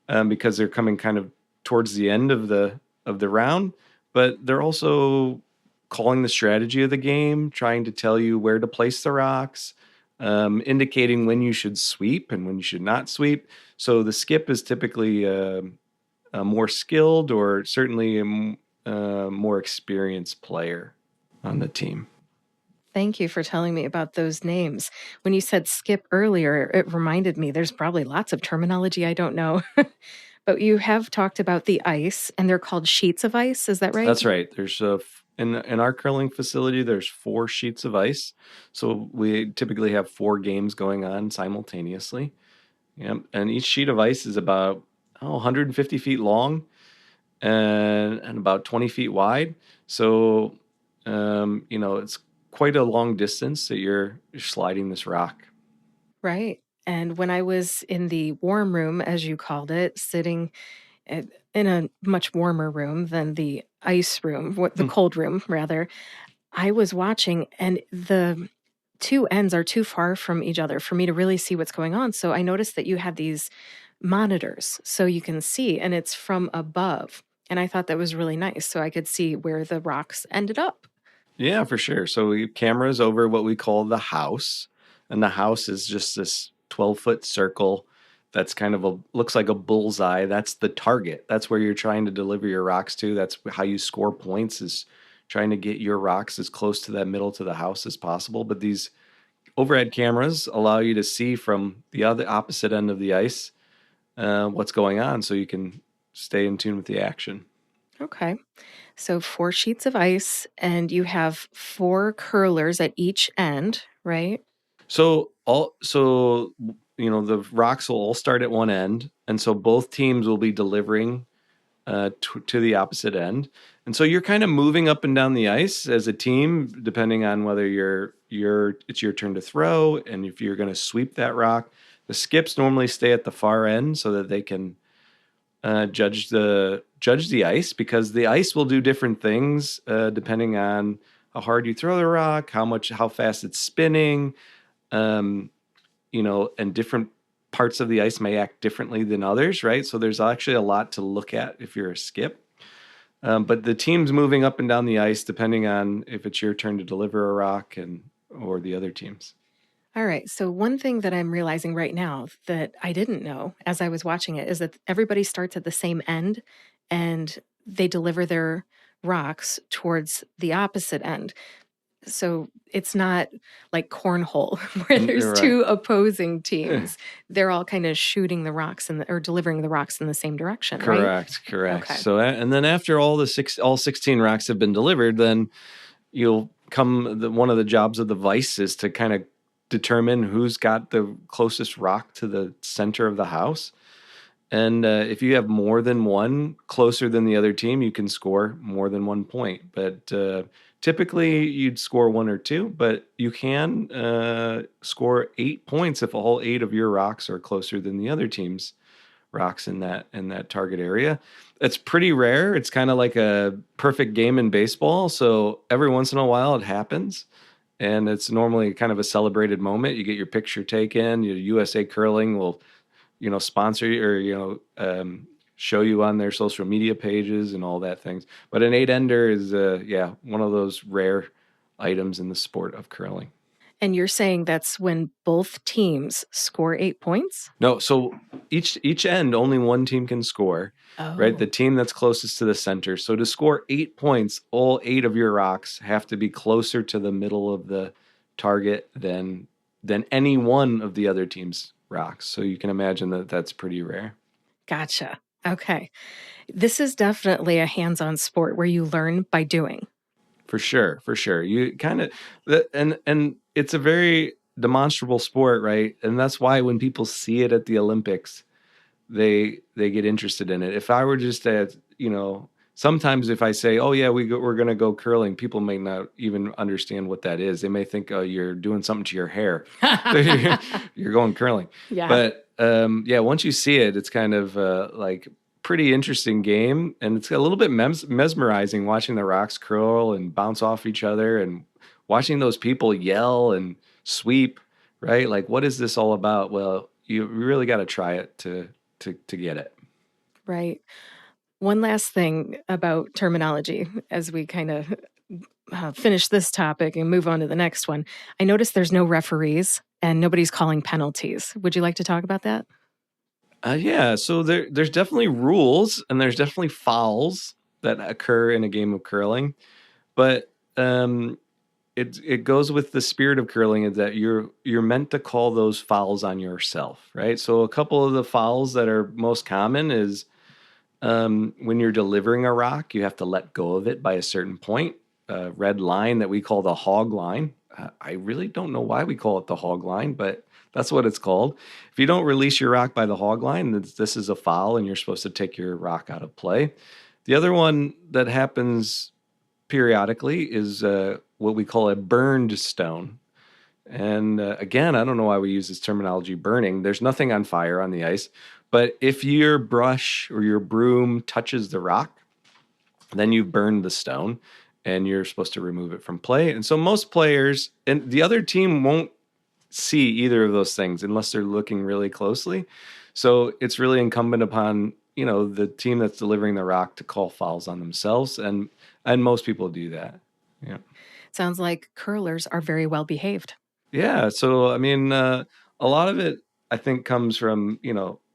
because they're coming kind of towards the end of the round, but they're also calling the strategy of the game, trying to tell you where to place the rocks, indicating when you should sweep and when you should not sweep. So the skip is typically a more skilled or certainly a more experienced player on the team. Thank you for telling me about those names. When you said skip earlier, it reminded me there's probably lots of terminology I don't know. But you have talked about the ice, and they're called sheets of ice. Is that right? That's right. There's in our curling facility, there's four sheets of ice. So we typically have four games going on simultaneously. Yep. And each sheet of ice is about 150 feet long and about 20 feet wide. So it's quite a long distance that you're sliding this rock. Right. And when I was in the warm room, as you called it, sitting in a much warmer room than the ice room, what the Hmm. cold room rather, I was watching and the two ends are too far from each other for me to really see what's going on. So I noticed that you had these monitors so you can see and it's from above. And I thought that was really nice. So I could see where the rocks ended up. Yeah, for sure. So we have cameras over what we call the house, and the house is just this 12-foot circle that's kind of looks like a bullseye. That's the target. That's where you're trying to deliver your rocks to. That's how you score points, is trying to get your rocks as close to that middle to the house as possible. But these overhead cameras allow you to see from the other opposite end of the ice what's going on, so you can stay in tune with the action. Okay. So 4 sheets of ice, and you have 4 curlers at each end, right? So the rocks will all start at one end, and so both teams will be delivering to the opposite end, and so you're kind of moving up and down the ice as a team, depending on whether it's your turn to throw, and if you're going to sweep that rock. The skips normally stay at the far end so that they can judge the ice, because the ice will do different things depending on how hard you throw the rock, how fast it's spinning, um, and different parts of the ice may act differently than others, right? So there's actually a lot to look at if you're a skip. But the team's moving up and down the ice depending on if it's your turn to deliver a rock or the other team's. All right. So, one thing that I'm realizing right now that I didn't know as I was watching it is that everybody starts at the same end and they deliver their rocks towards the opposite end. So, it's not like cornhole where there's Right. two opposing teams. They're all kind of shooting the rocks or delivering the rocks in the same direction, right? Correct. Okay. So, and then after all 16 rocks have been delivered, then one of the jobs of the vice is to kind of determine who's got the closest rock to the center of the house. And if you have more than one closer than the other team, you can score more than 1 point. But typically, you'd score one or two, but you can score 8 points if all 8 of your rocks are closer than the other team's rocks in that target area. It's pretty rare. It's kind of like a perfect game in baseball. So every once in a while, it happens. And it's normally kind of a celebrated moment. You get your picture taken. USA Curling will sponsor you, or show you on their social media pages and all that things. But an 8-ender is one of those rare items in the sport of curling. And you're saying that's when both teams score 8 points? No, so each end only one team can score, right? The Oh, team that's closest to the center. So to score 8 points, all 8 of your rocks have to be closer to the middle of the target than any one of the other team's rocks. So you can imagine that that's pretty rare. gotcha. Okay. This is definitely a hands on sport where you learn by doing. For sure, for sure. You kind of and it's a very demonstrable sport, right? And that's why when people see it at the Olympics, they get interested in it. If I were just at, sometimes if I say, "Oh yeah, we're going to go curling," people may not even understand what that is. They may think, "Oh, you're doing something to your hair. You're going curling." Yeah. But yeah, once you see it, it's kind of like pretty interesting game, and it's a little bit mesmerizing watching the rocks curl and bounce off each other, and watching those people yell and sweep. Right? Like, what is this all about? Well, you really got to try it to get it. Right. One last thing about terminology as we kind of finish this topic and move on to the next one. I noticed there's no referees and nobody's calling penalties. Would you like to talk about that? Yeah, so there's definitely rules and there's definitely fouls that occur in a game of curling, but it goes with the spirit of curling, is that you're meant to call those fouls on yourself, right? So a couple of the fouls that are most common is when you're delivering a rock, you have to let go of it by a certain point, a red line that we call the hog line. I really don't know why we call it the hog line, but that's what it's called. If you don't release your rock by the hog line, this is a foul and you're supposed to take your rock out of play. The other one that happens periodically is what we call a burned stone. And again, I don't know why we use this terminology burning. There's nothing on fire on the ice. But if your brush or your broom touches the rock, then you've burned the stone and you're supposed to remove it from play. And so most players and the other team won't see either of those things unless they're looking really closely. So it's really incumbent upon, the team that's delivering the rock to call fouls on themselves. And most people do that. Yeah. Sounds like curlers are very well behaved. Yeah. So, I mean, a lot of it, I think, comes from,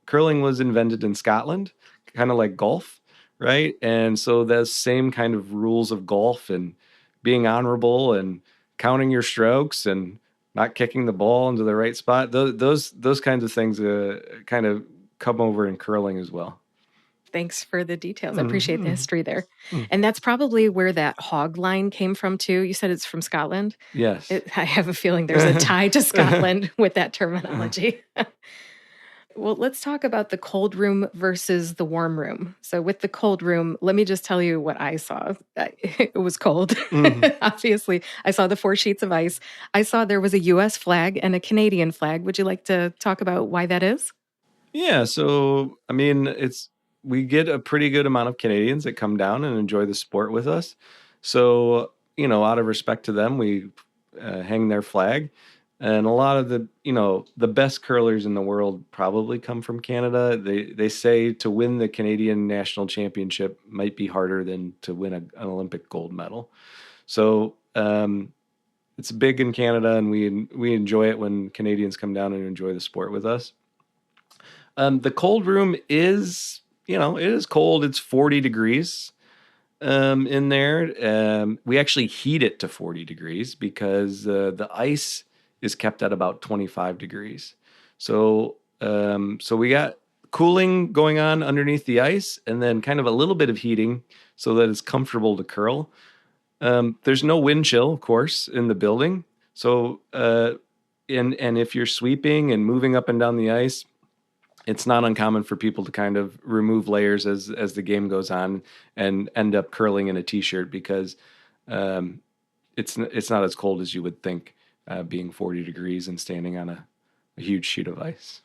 curling was invented in Scotland, kind of like golf, right? And so the same kind of rules of golf and being honorable and counting your strokes and not kicking the ball into the right spot, those kinds of things kind of come over in curling as well. Thanks for the details. I appreciate the history there. Mm. And that's probably where that hog line came from, too. You said it's from Scotland. Yes. I have a feeling there's a tie to Scotland with that terminology. Well, let's talk about the cold room versus the warm room. So, with the cold room, let me just tell you what I saw. It was cold. Mhm. Obviously, I saw the 4 sheets of ice. I saw there was a US flag and a Canadian flag. Would you like to talk about why that is? Yeah, so I mean, we get a pretty good amount of Canadians that come down and enjoy the sport with us. So, out of respect to them, we hang their flag. And a lot of the best curlers in the world probably come from Canada. They say to win the Canadian national championship might be harder than to win an Olympic gold medal. So, it's big in Canada, and we enjoy it when Canadians come down and enjoy the sport with us. The cold room is, it is cold. It's 40 degrees in there. We actually heat it to 40 degrees because the ice is kept at about 25 degrees. So we got cooling going on underneath the ice and then kind of a little bit of heating so that it's comfortable to curl. There's no wind chill, of course, in the building. So, and if you're sweeping and moving up and down the ice, it's not uncommon for people to kind of remove layers as the game goes on and end up curling in a t-shirt because it's not as cold as you would think, being 40 degrees and standing on a huge sheet of ice.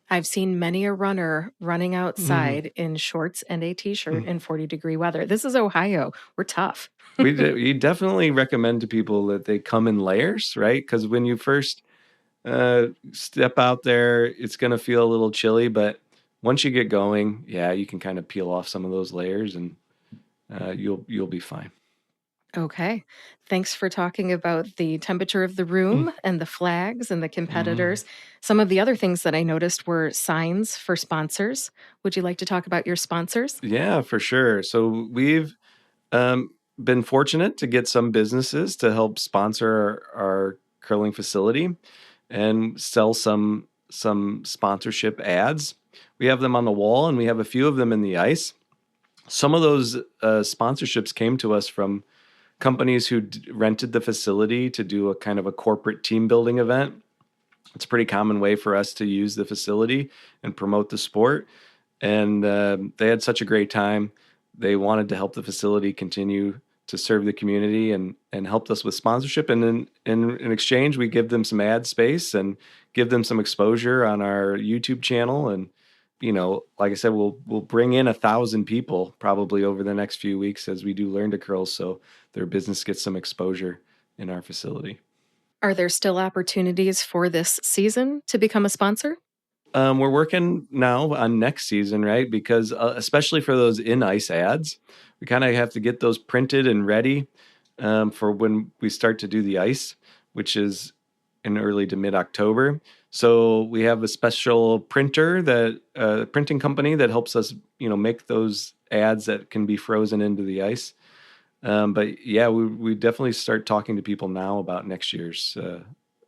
I've seen many a runner running outside in shorts and a t-shirt in 40-degree weather. This is Ohio. We're tough. We definitely recommend to people that they come in layers, right? Because when you first step out there, it's going to feel a little chilly, but once you get going, yeah, you can kind of peel off some of those layers and you'll be fine. Okay. Thanks for talking about the temperature of the room and the flags and the competitors. Some of the other things that I noticed were signs for sponsors. Would you like to talk about your sponsors? Yeah, for sure. So we've been fortunate to get some businesses to help sponsor our curling facility and sell some sponsorship ads. We have them on the wall and we have a few of them in the ice. Some of those sponsorships came to us from companies who rented the facility to do a kind of a corporate team building event. It's a pretty common way for us to use the facility and promote the sport. And they had such a great time. They wanted to help the facility continue to serve the community and helped us with sponsorship. And in exchange, we give them some ad space and give them some exposure on our YouTube channel. And, like I said, we'll bring in 1,000 people probably over the next few weeks as we do Learn to Curl. So their business gets some exposure in our facility. Are there still opportunities for this season to become a sponsor? We're working now on next season, right? Because especially for those in-ice ads, we kind of have to get those printed and ready for when we start to do the ice, which is in early to mid-October. So we have a special printer printing company that helps us, make those ads that can be frozen into the ice. But yeah, we definitely start talking to people now about next year's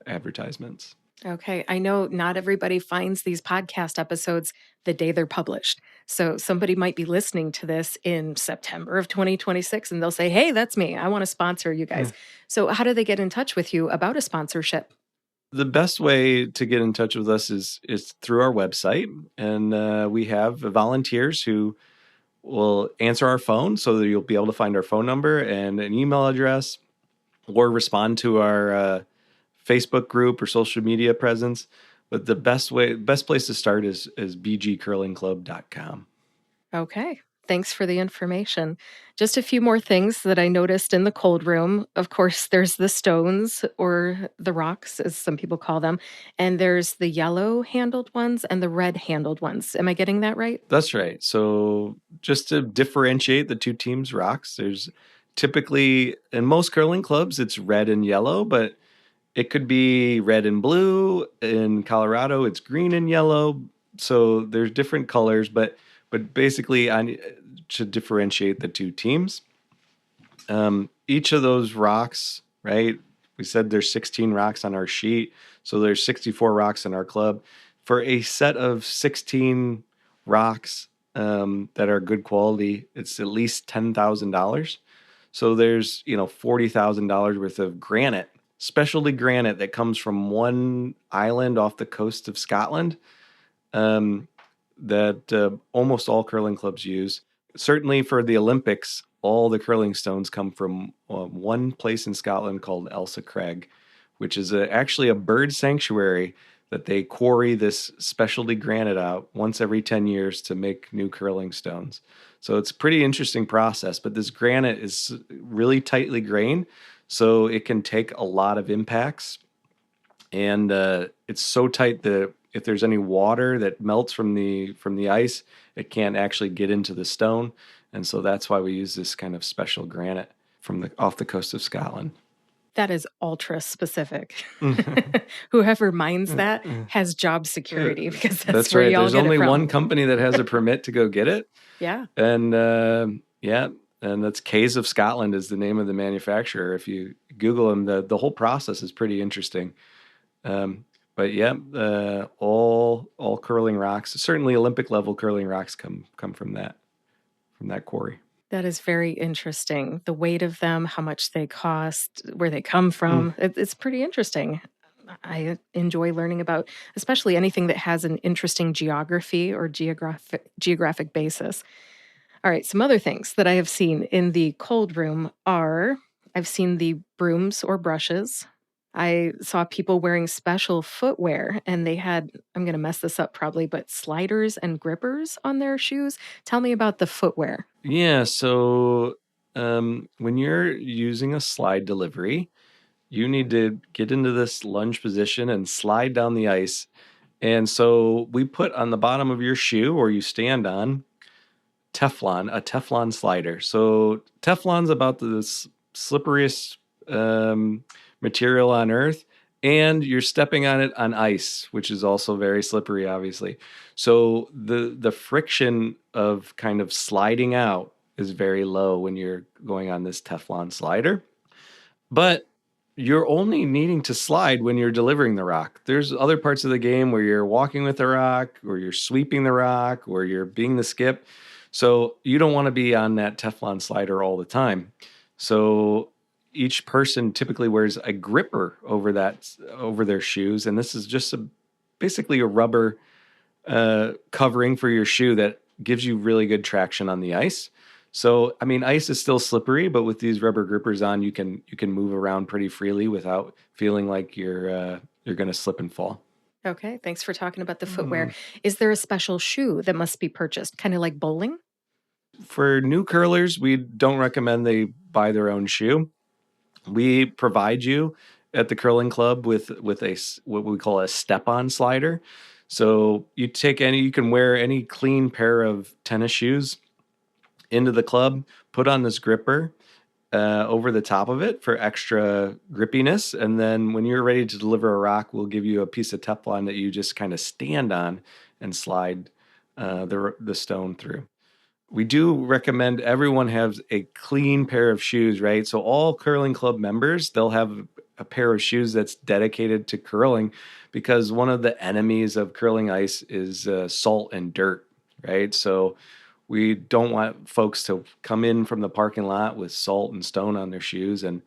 advertisements. Okay. I know not everybody finds these podcast episodes the day they're published. So somebody might be listening to this in September of 2026 and they'll say, hey, that's me. I want to sponsor you guys. So how do they get in touch with you about a sponsorship? The best way to get in touch with us is through our website. And we have volunteers who will answer our phone so that you'll be able to find our phone number and an email address, or respond to our Facebook group or social media presence. But the best place to start is bgcurlingclub.com. Okay. Thanks for the information. Just a few more things that I noticed in the cold room. Of course, there's the stones or the rocks, as some people call them, and there's the yellow handled ones and the red handled ones. Am I getting that right? That's right. So just to differentiate the two teams' rocks, there's typically in most curling clubs it's red and yellow, but it could be red and blue. In Colorado, it's green and yellow. So there's different colors, but basically, to differentiate the two teams, each of those rocks, right? We said there's 16 rocks on our sheet, so there's 64 rocks in our club. For a set of 16 rocks that are good quality, it's at least $10,000. So there's $40,000 worth of granite, specialty granite that comes from one island off the coast of Scotland, that almost all curling clubs use. Certainly for the Olympics, all the curling stones come from one place in Scotland called Elsa Craig, which is actually a bird sanctuary that they quarry this specialty granite out once every 10 years to make new curling stones. So it's a pretty interesting process, but this granite is really tightly grained, so it can take a lot of impacts. And it's so tight that if there's any water that melts from the ice, it can't actually get into the stone. And so that's why we use this kind of special granite from off the coast of Scotland. That is ultra specific. Whoever mines that has job security because that's where right. y'all There's get it only from. one company that has a permit to go get it. Yeah. And and that's Caves of Scotland is the name of the manufacturer. If you Google them, the whole process is pretty interesting. But yeah, all curling rocks, certainly Olympic level curling rocks come from that quarry. That is very interesting. The weight of them, how much they cost, where they come from. It's pretty interesting. I enjoy learning about, especially anything that has an interesting geography or geographic basis. All right, some other things that I have seen in the cold room are I've seen the brooms or brushes. I saw people wearing special footwear and they had, I'm going to mess this up probably, but sliders and grippers on their shoes. Tell me about the footwear. Yeah, so when you're using a slide delivery, you need to get into this lunge position and slide down the ice. And so we put on the bottom of your shoe or you stand on a Teflon slider. So Teflon's about the slipperiest material on earth, and you're stepping on it on ice, which is also very slippery, obviously. So the friction of kind of sliding out is very low when you're going on this Teflon slider. But you're only needing to slide when you're delivering the rock. There's other parts of the game where you're walking with the rock, or you're sweeping the rock, or you're being the skip. So you don't want to be on that Teflon slider all the time. So each person typically wears a gripper over their shoes, and this is just basically a rubber covering for your shoe that gives you really good traction on the ice. So, I mean, ice is still slippery, but with these rubber grippers on, you can move around pretty freely without feeling like you're going to slip and fall. Okay, thanks for talking about the footwear. Is there a special shoe that must be purchased, kind of like bowling? For new curlers, we don't recommend they buy their own shoe. We provide you at the curling club with a what we call a step-on slider. So you can wear any clean pair of tennis shoes into the club, put on this gripper over the top of it for extra grippiness, and then when you're ready to deliver a rock, we'll give you a piece of Teflon that you just kind of stand on and slide the stone through. We do recommend everyone has a clean pair of shoes, right? So all curling club members, they'll have a pair of shoes that's dedicated to curling, because one of the enemies of curling ice is salt and dirt, right? So we don't want folks to come in from the parking lot with salt and stone on their shoes and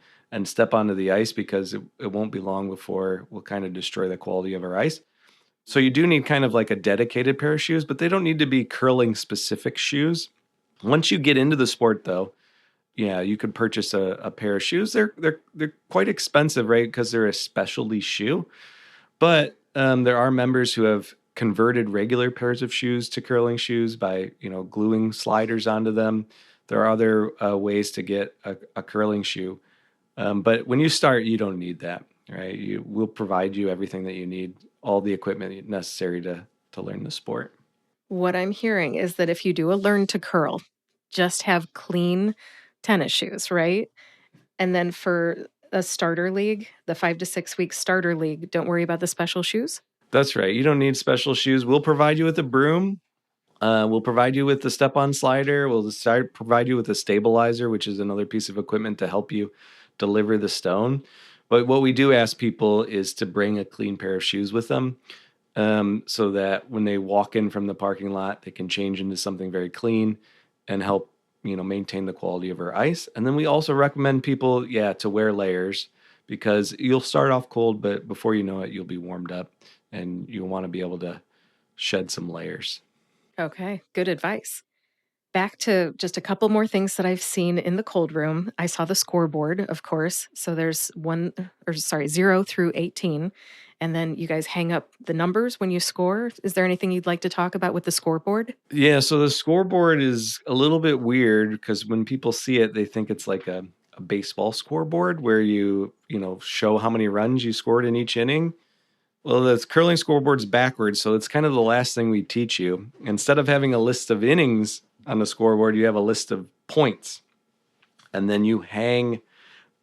step onto the ice, because it won't be long before we'll kind of destroy the quality of our ice. So you do need kind of like a dedicated pair of shoes, but they don't need to be curling specific shoes. Once you get into the sport, though, yeah, you could purchase a pair of shoes. They're quite expensive, right? Because they're a specialty shoe. But there are members who have converted regular pairs of shoes to curling shoes by gluing sliders onto them. There are other ways to get a curling shoe, but when you start, you don't need that, right? We'll provide you everything that you need, all the equipment necessary to learn the sport. What I'm hearing is that if you do a learn to curl, just have clean tennis shoes, right? And then for a starter league, the 5 to 6 week starter league, don't worry about the special shoes. That's right. You don't need special shoes. We'll provide you with a broom. We'll provide you with the step-on slider. Provide you with a stabilizer, which is another piece of equipment to help you deliver the stone. But what we do ask people is to bring a clean pair of shoes with them, so that when they walk in from the parking lot, they can change into something very clean and help maintain the quality of our ice. And then we also recommend people, to wear layers, because you'll start off cold, but before you know it, you'll be warmed up, and you'll want to be able to shed some layers. Okay, good advice. Back to just a couple more things that I've seen in the cold room. I saw the scoreboard, of course. So there's 0 through 18. And then you guys hang up the numbers when you score. Is there anything you'd like to talk about with the scoreboard? Yeah, so the scoreboard is a little bit weird because when people see it, they think it's like a baseball scoreboard where you show how many runs you scored in each inning. Well, the curling scoreboard's backwards, so it's kind of the last thing we teach you. Instead of having a list of innings on the scoreboard, you have a list of points. And then you hang,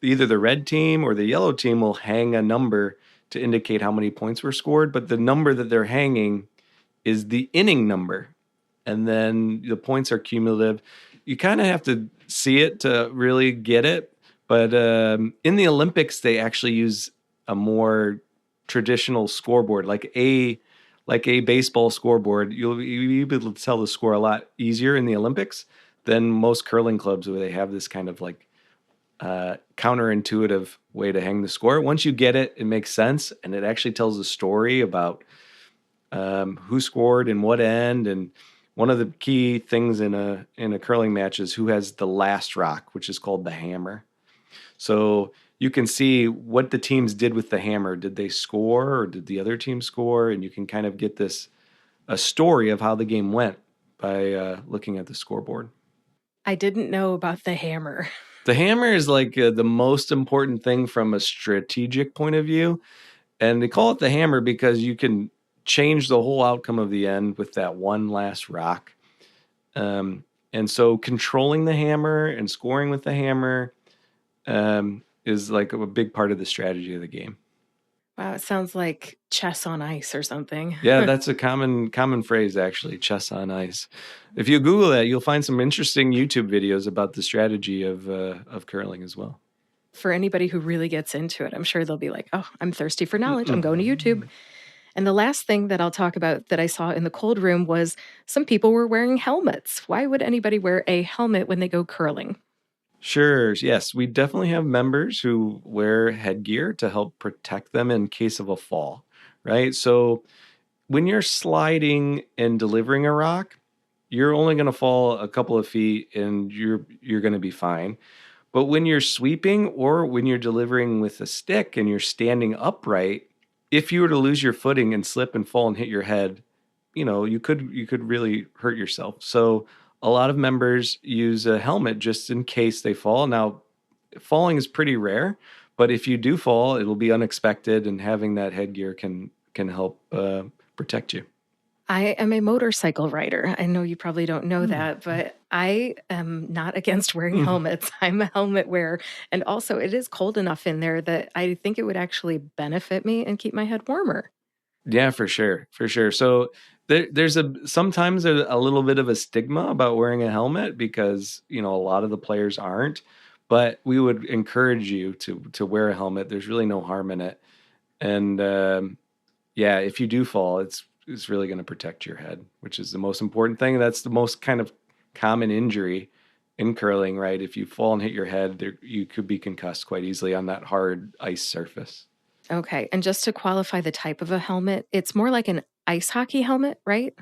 either the red team or the yellow team will hang a number to indicate how many points were scored, but the number that they're hanging is the inning number. And then the points are cumulative. You kind of have to see it to really get it. But in the Olympics, they actually use a more traditional scoreboard, like a baseball scoreboard. You'll be able to tell the score a lot easier in the Olympics than most curling clubs, where they have this kind of like counterintuitive way to hang the score. Once you get it, it makes sense, and it actually tells a story about who scored and what end. And one of the key things in a curling match is who has the last rock, which is called the hammer. So you can see what the teams did with the hammer. Did they score, or did the other team score? And you can kind of get a story of how the game went by looking at the scoreboard. I didn't know about the hammer. The hammer is like the most important thing from a strategic point of view. And they call it the hammer because you can change the whole outcome of the end with that one last rock. And so controlling the hammer and scoring with the hammer is like a big part of the strategy of the game. Wow, it sounds like chess on ice or something. Yeah, that's a common phrase, actually, chess on ice. If you Google that, you'll find some interesting YouTube videos about the strategy of curling as well. For anybody who really gets into it, I'm sure they'll be like, oh, I'm thirsty for knowledge. I'm going to YouTube. And the last thing that I'll talk about that I saw in the cold room was some people were wearing helmets. Why would anybody wear a helmet when they go curling? Sure. Yes, we definitely have members who wear headgear to help protect them in case of a fall, right? So when you're sliding and delivering a rock, you're only going to fall a couple of feet and you're going to be fine. But when you're sweeping or when you're delivering with a stick and you're standing upright, if you were to lose your footing and slip and fall and hit your head, you could really hurt yourself. So a lot of members use a helmet just in case they fall. Now, falling is pretty rare, but if you do fall, it'll be unexpected, and having that headgear can help protect you. I am a motorcycle rider. I know you probably don't know that, but I am not against wearing helmets. I'm a helmet wearer. And also, it is cold enough in there that I think it would actually benefit me and keep my head warmer. Yeah, for sure, for sure. So there's sometimes a little bit of a stigma about wearing a helmet because a lot of the players aren't, but we would encourage you to wear a helmet. There's really no harm in it, and yeah, if you do fall, it's really going to protect your head, which is the most important thing. That's the most kind of common injury in curling, right? If you fall and hit your head, you could be concussed quite easily on that hard ice surface. Okay. And just to qualify the type of a helmet, it's more like an ice hockey helmet, right?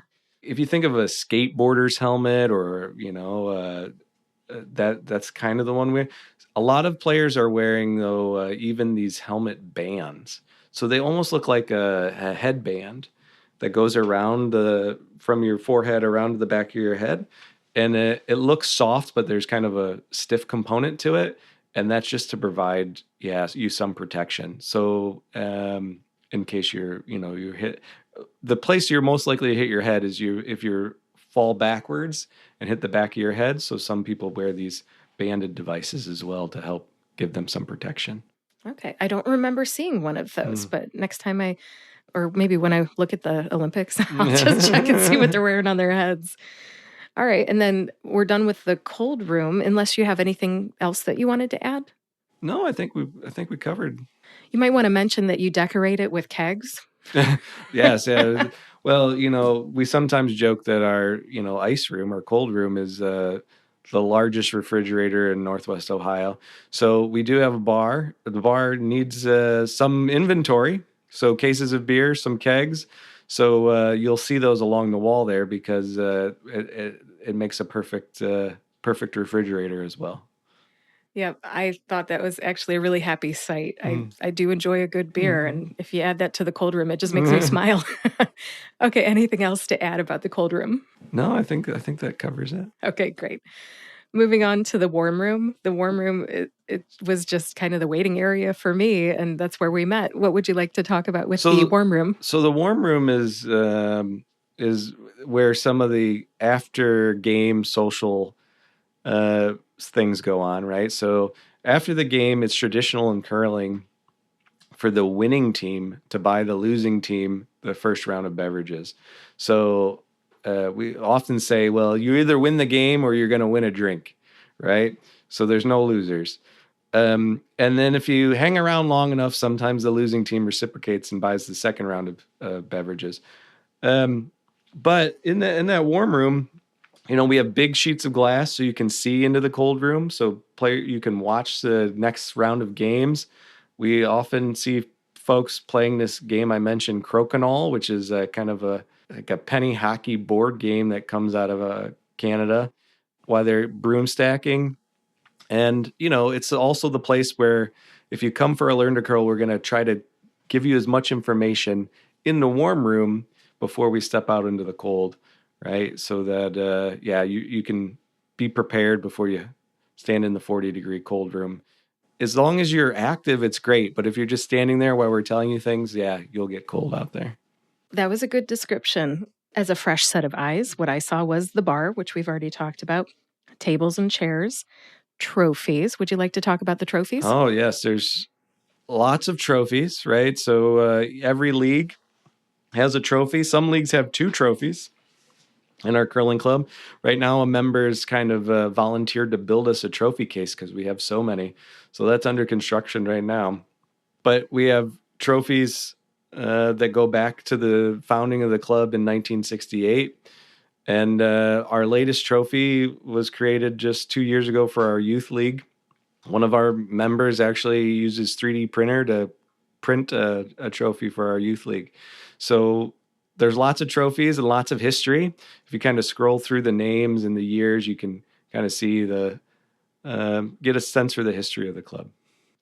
if you think of a skateboarder's helmet, or that's kind of the one where a lot of players are wearing, though, even these helmet bands. So they almost look like a headband that goes around from your forehead around to the back of your head, and it looks soft, but there's kind of a stiff component to it, and that's just to provide, you some protection. So in case you're hit, the place you're most likely to hit your head is if you fall backwards and hit the back of your head. So some people wear these banded devices as well to help give them some protection. Okay. I don't remember seeing one of those, but next time or maybe when I look at the Olympics, I'll just check and see what they're wearing on their heads. All right. And then we're done with the cold room, unless you have anything else that you wanted to add. No, I think we covered. You might want to mention that you decorate it with kegs. Yes. Yeah. Well, we sometimes joke that our, ice room or cold room is the largest refrigerator in Northwest Ohio. So we do have a bar. The bar needs some inventory. So cases of beer, some kegs. So you'll see those along the wall there, because it makes a perfect refrigerator as well. Yeah, I thought that was actually a really happy sight. I do enjoy a good beer, and if you add that to the cold room, it just makes me smile. Okay, anything else to add about the cold room? No, I think that covers it. Okay, great. Moving on to the warm room. The warm room, it was just kind of the waiting area for me, and that's where we met. What would you like to talk about with the warm room? So the warm room is where some of the after game social things go on, right? So after the game, it's traditional in curling for the winning team to buy the losing team the first round of beverages. So we often say, well, you either win the game or you're going to win a drink, right? So there's no losers. And then if you hang around long enough, sometimes the losing team reciprocates and buys the second round of beverages. But in that warm room, we have big sheets of glass so you can see into the cold room. So you can watch the next round of games. We often see folks playing this game I mentioned, Crokinole, which is kind of like a penny hockey board game that comes out of Canada, while they're broom stacking. And, it's also the place where if you come for a Learn to Curl, we're going to try to give you as much information in the warm room before we step out into the cold, right? So that, you can be prepared before you stand in the 40-degree cold room. As long as you're active, it's great. But if you're just standing there while we're telling you things, you'll get cold out there. That was a good description. As a fresh set of eyes, what I saw was the bar, which we've already talked about, tables and chairs, trophies. Would you like to talk about the trophies? Oh, yes. There's lots of trophies, right? So every league has a trophy. Some leagues have 2 trophies. In our curling club right now, a member has kind of volunteered to build us a trophy case because we have so many. So that's under construction right now. But we have trophies that go back to the founding of the club in 1968. And our latest trophy was created just 2 years ago for our youth league. One of our members actually uses 3D printer to print a trophy for our youth league. So there's lots of trophies and lots of history. If you kind of scroll through the names and the years, you can kind of see get a sense for the history of the club.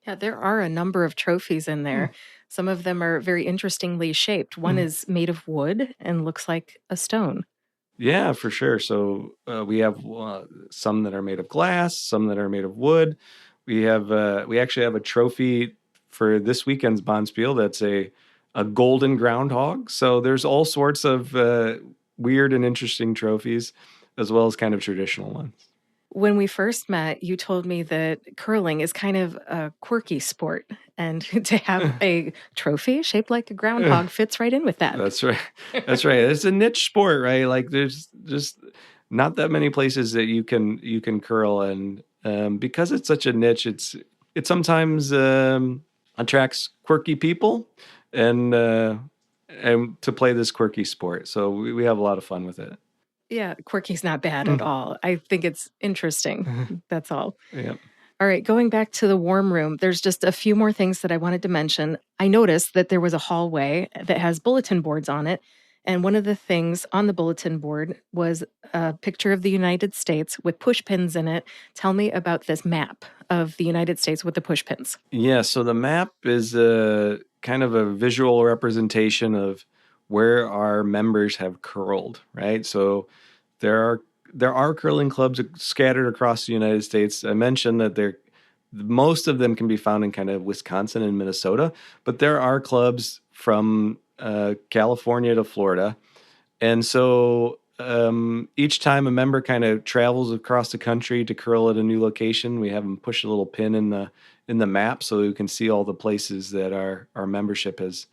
Yeah, there are a number of trophies in there. Some of them are very interestingly shaped. One is made of wood and looks like a stone. Yeah, for sure. So we have some that are made of glass, some that are made of wood. We actually have a trophy for this weekend's Bonspiel that's a golden groundhog. So there's all sorts of weird and interesting trophies, as well as kind of traditional ones. When we first met, you told me that curling is kind of a quirky sport, and to have a trophy shaped like a groundhog fits right in with that. That's right. That's right. It's a niche sport, right? Like there's just not that many places that you can curl, and because it's such a niche, it sometimes attracts quirky people and to play this quirky sport. So we have a lot of fun with it. Yeah, quirky's not bad at all. I think it's interesting. That's all. Yeah. All right, going back to the warm room, there's just a few more things that I wanted to mention. I noticed that there was a hallway that has bulletin boards on it, And one of the things on the bulletin board was a picture of the United States with push pins in it. Tell me about this map of the United States with the push pins. Yeah, so the map is a kind of a visual representation of where our members have curled, right? So there are there are curling clubs scattered across the United States. I mentioned that most of them can be found in kind of Wisconsin and Minnesota, but there are clubs from California to Florida. And so each time a member kind of travels across the country to curl at a new location, we have them push a little pin in the map so we can see all the places that our membership has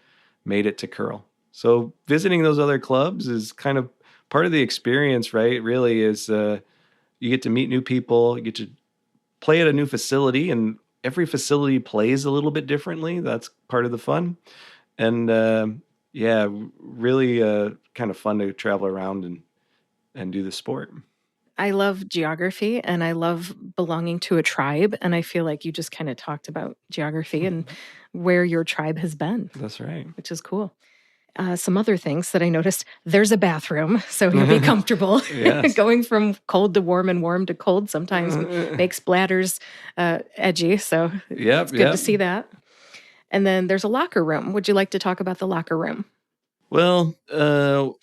made it to curl. So visiting those other clubs is kind of part of the experience, right? Really is you get to meet new people, you get to play at a new facility, and every facility plays a little bit differently. That's part of the fun. And yeah, really kind of fun to travel around and do the sport. I love geography and I love belonging to a tribe. And I feel like you just kind of talked about geography and where your tribe has been, That's right. which is cool. Some other things that I noticed, there's a bathroom, so you'll be comfortable. Yes. Going from cold to warm and warm to cold sometimes makes bladders edgy, so Yep, it's good to see that. And then there's a locker room. Would you like to talk about the locker room? Well,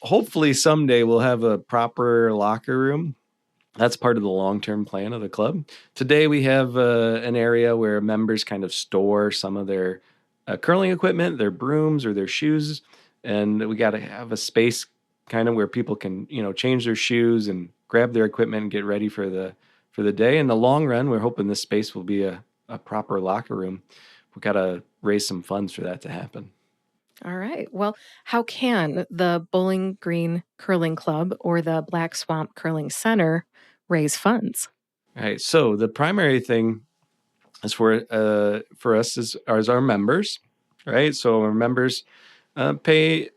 hopefully someday we'll have a proper locker room. That's part of the long-term plan of the club. Today we have an area where members kind of store some of their curling equipment, their brooms or their shoes, and we got to have a space kind of where people can, change their shoes and grab their equipment and get ready for the day. In the long run, we're hoping this space will be a proper locker room. We got to raise some funds for that to happen. All right. Well, how can the Bowling Green Curling Club or the Black Swamp Curling Center raise funds? All right. So the primary thing is for us is our members, right? So our members pay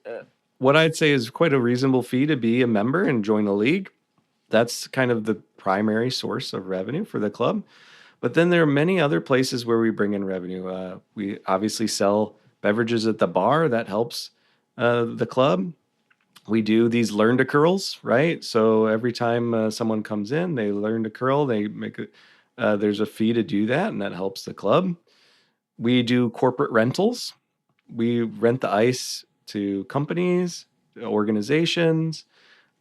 what I'd say is quite a reasonable fee to be a member and join a league. That's kind of the primary source of revenue for the club. But then there are many other places where we bring in revenue. We obviously sell beverages at the bar. That helps the club. We do these learn to curls, right? So every time someone comes in, they learn to curl. They make there's a fee to do that, and that helps the club. We do corporate rentals. We rent the ice to companies, organizations,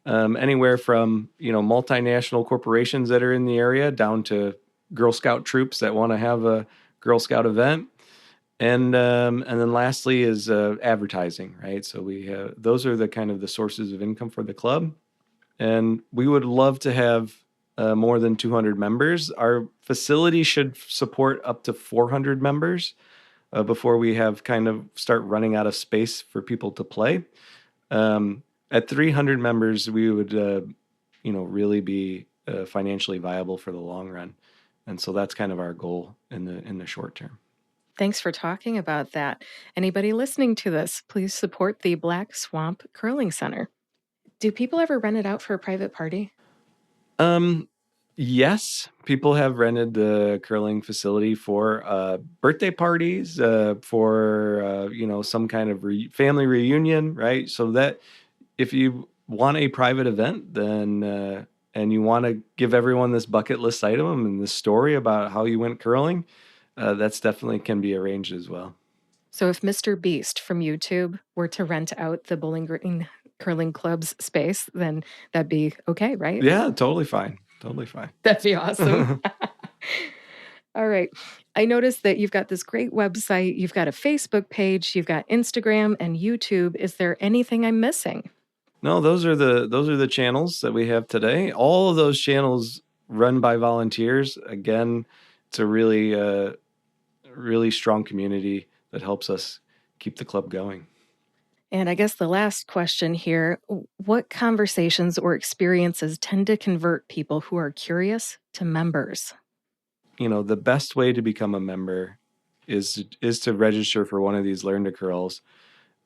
anywhere from multinational corporations that are in the area down to Girl Scout troops that want to have a Girl Scout event. And then lastly is advertising, right? So we have those are the kind of the sources of income for the club, and we would love to have more than 200 members. Our facility should support up to 400 members before we have kind of start running out of space for people to play. At 300 members, we would really be financially viable for the long run, and so that's kind of our goal in the short term. Thanks for talking about that. Anybody listening to this, please support the Black Swamp Curling Center. Do people ever rent it out for a private party? Yes, people have rented the curling facility for birthday parties, for some kind of family reunion, right? So that if you want a private event, then and you want to give everyone this bucket list item and this story about how you went curling, that's definitely can be arranged as well. So if Mr. Beast from YouTube were to rent out the Bowling Green Curling Club's space, then that'd be okay, right? Yeah, totally fine. Totally fine. That'd be awesome. All right. I noticed that you've got this great website, you've got a Facebook page, you've got Instagram and YouTube. Is there anything I'm missing? No, those are the channels that we have today. All of those channels run by volunteers. Again, it's a really strong community that helps us keep the club going. And I guess the last question here, what conversations or experiences tend to convert people who are curious to members? The best way to become a member is to register for one of these Learn to Curls.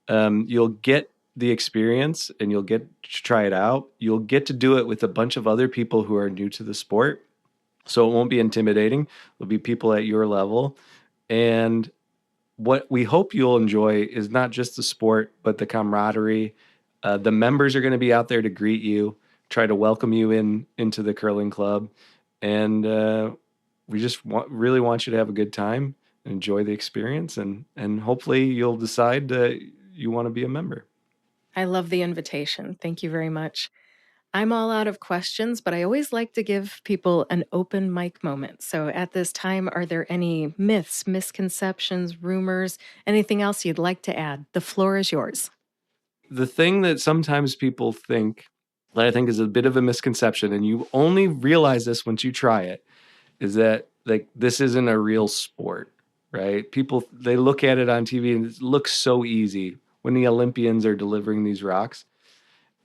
You'll get the experience and you'll get to try it out. You'll get to do it with a bunch of other people who are new to the sport. So it won't be intimidating. There'll be people at your level. And what we hope you'll enjoy is not just the sport, but the camaraderie, The members are going to be out there to greet you, try to welcome you into the curling club, and we just really want you to have a good time, enjoy the experience, and hopefully you'll decide you want to be a member. I love the invitation. Thank you very much. I'm all out of questions, but I always like to give people an open mic moment. So at this time, are there any myths, misconceptions, rumors, anything else you'd like to add? The floor is yours. The thing that sometimes people think that I think is a bit of a misconception, and you only realize this once you try it, is that like this isn't a real sport, right? People, they look at it on TV and it looks so easy when the Olympians are delivering these rocks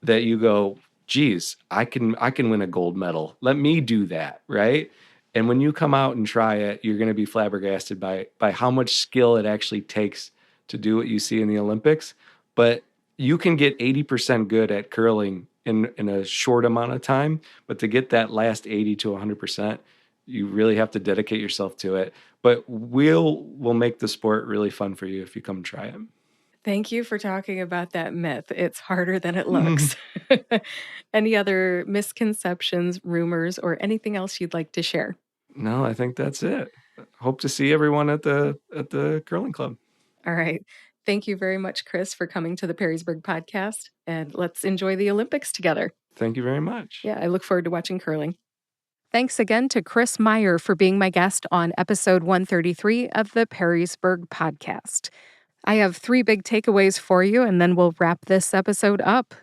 that you go, geez, I can win a gold medal. Let me do that, right? And when you come out and try it, you're going to be flabbergasted by how much skill it actually takes to do what you see in the Olympics. But you can get 80% good at curling in a short amount of time, but to get that last 80 to 100%, you really have to dedicate yourself to it. But we'll make the sport really fun for you if you come try it. Thank you for talking about that myth. It's harder than it looks. Any other misconceptions, rumors, or anything else you'd like to share? No, I think that's it. Hope to see everyone at the curling club. All right. Thank you very much, Chris, for coming to the Perrysburg podcast. And let's enjoy the Olympics together. Thank you very much. Yeah, I look forward to watching curling. Thanks again to Chris Meyer for being my guest on episode 133 of the Perrysburg podcast. I have 3 big takeaways for you, and then we'll wrap this episode up.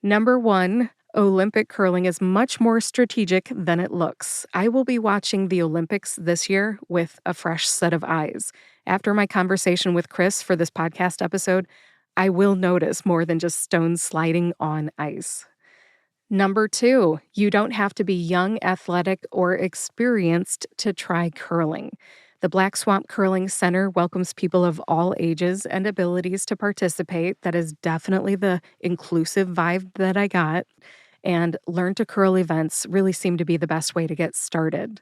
Number 1, Olympic curling is much more strategic than it looks. I will be watching the Olympics this year with a fresh set of eyes. After my conversation with Chris for this podcast episode, I will notice more than just stones sliding on ice. Number 2, you don't have to be young, athletic, or experienced to try curling. The Black Swamp Curling Center welcomes people of all ages and abilities to participate. That is definitely the inclusive vibe that I got. And Learn to Curl events really seem to be the best way to get started.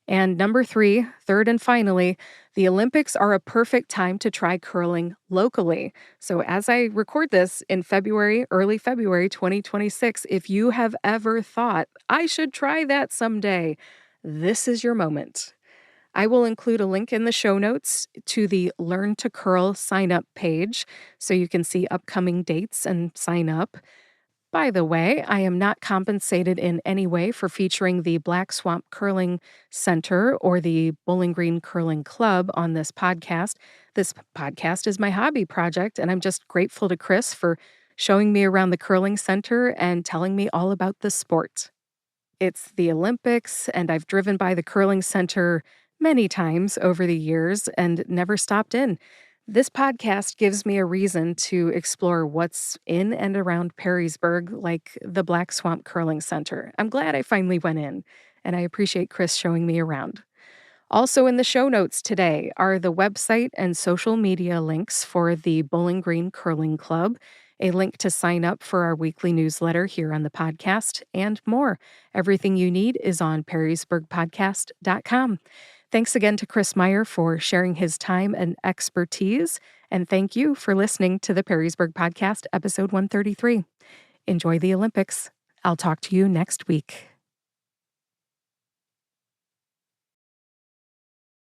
And number 3, third and finally, the Olympics are a perfect time to try curling locally. So as I record this in February, early February 2026, if you have ever thought, I should try that someday, this is your moment. I will include a link in the show notes to the Learn to Curl sign up page so you can see upcoming dates and sign up. By the way, I am not compensated in any way for featuring the Black Swamp Curling Center or the Bowling Green Curling Club on this podcast. This podcast is my hobby project, and I'm just grateful to Chris for showing me around the curling center and telling me all about the sport. It's the Olympics, and I've driven by the curling center many times over the years and never stopped in. This podcast gives me a reason to explore what's in and around Perrysburg, like the Black Swamp Curling Center. I'm glad I finally went in, and I appreciate Chris showing me around. Also in the show notes today are the website and social media links for the Bowling Green Curling Club, a link to sign up for our weekly newsletter here on the podcast, and more. Everything you need is on perrysburgpodcast.com. Thanks again to Chris Meyer for sharing his time and expertise, and thank you for listening to the Perrysburg Podcast, episode 133. Enjoy the Olympics. I'll talk to you next week.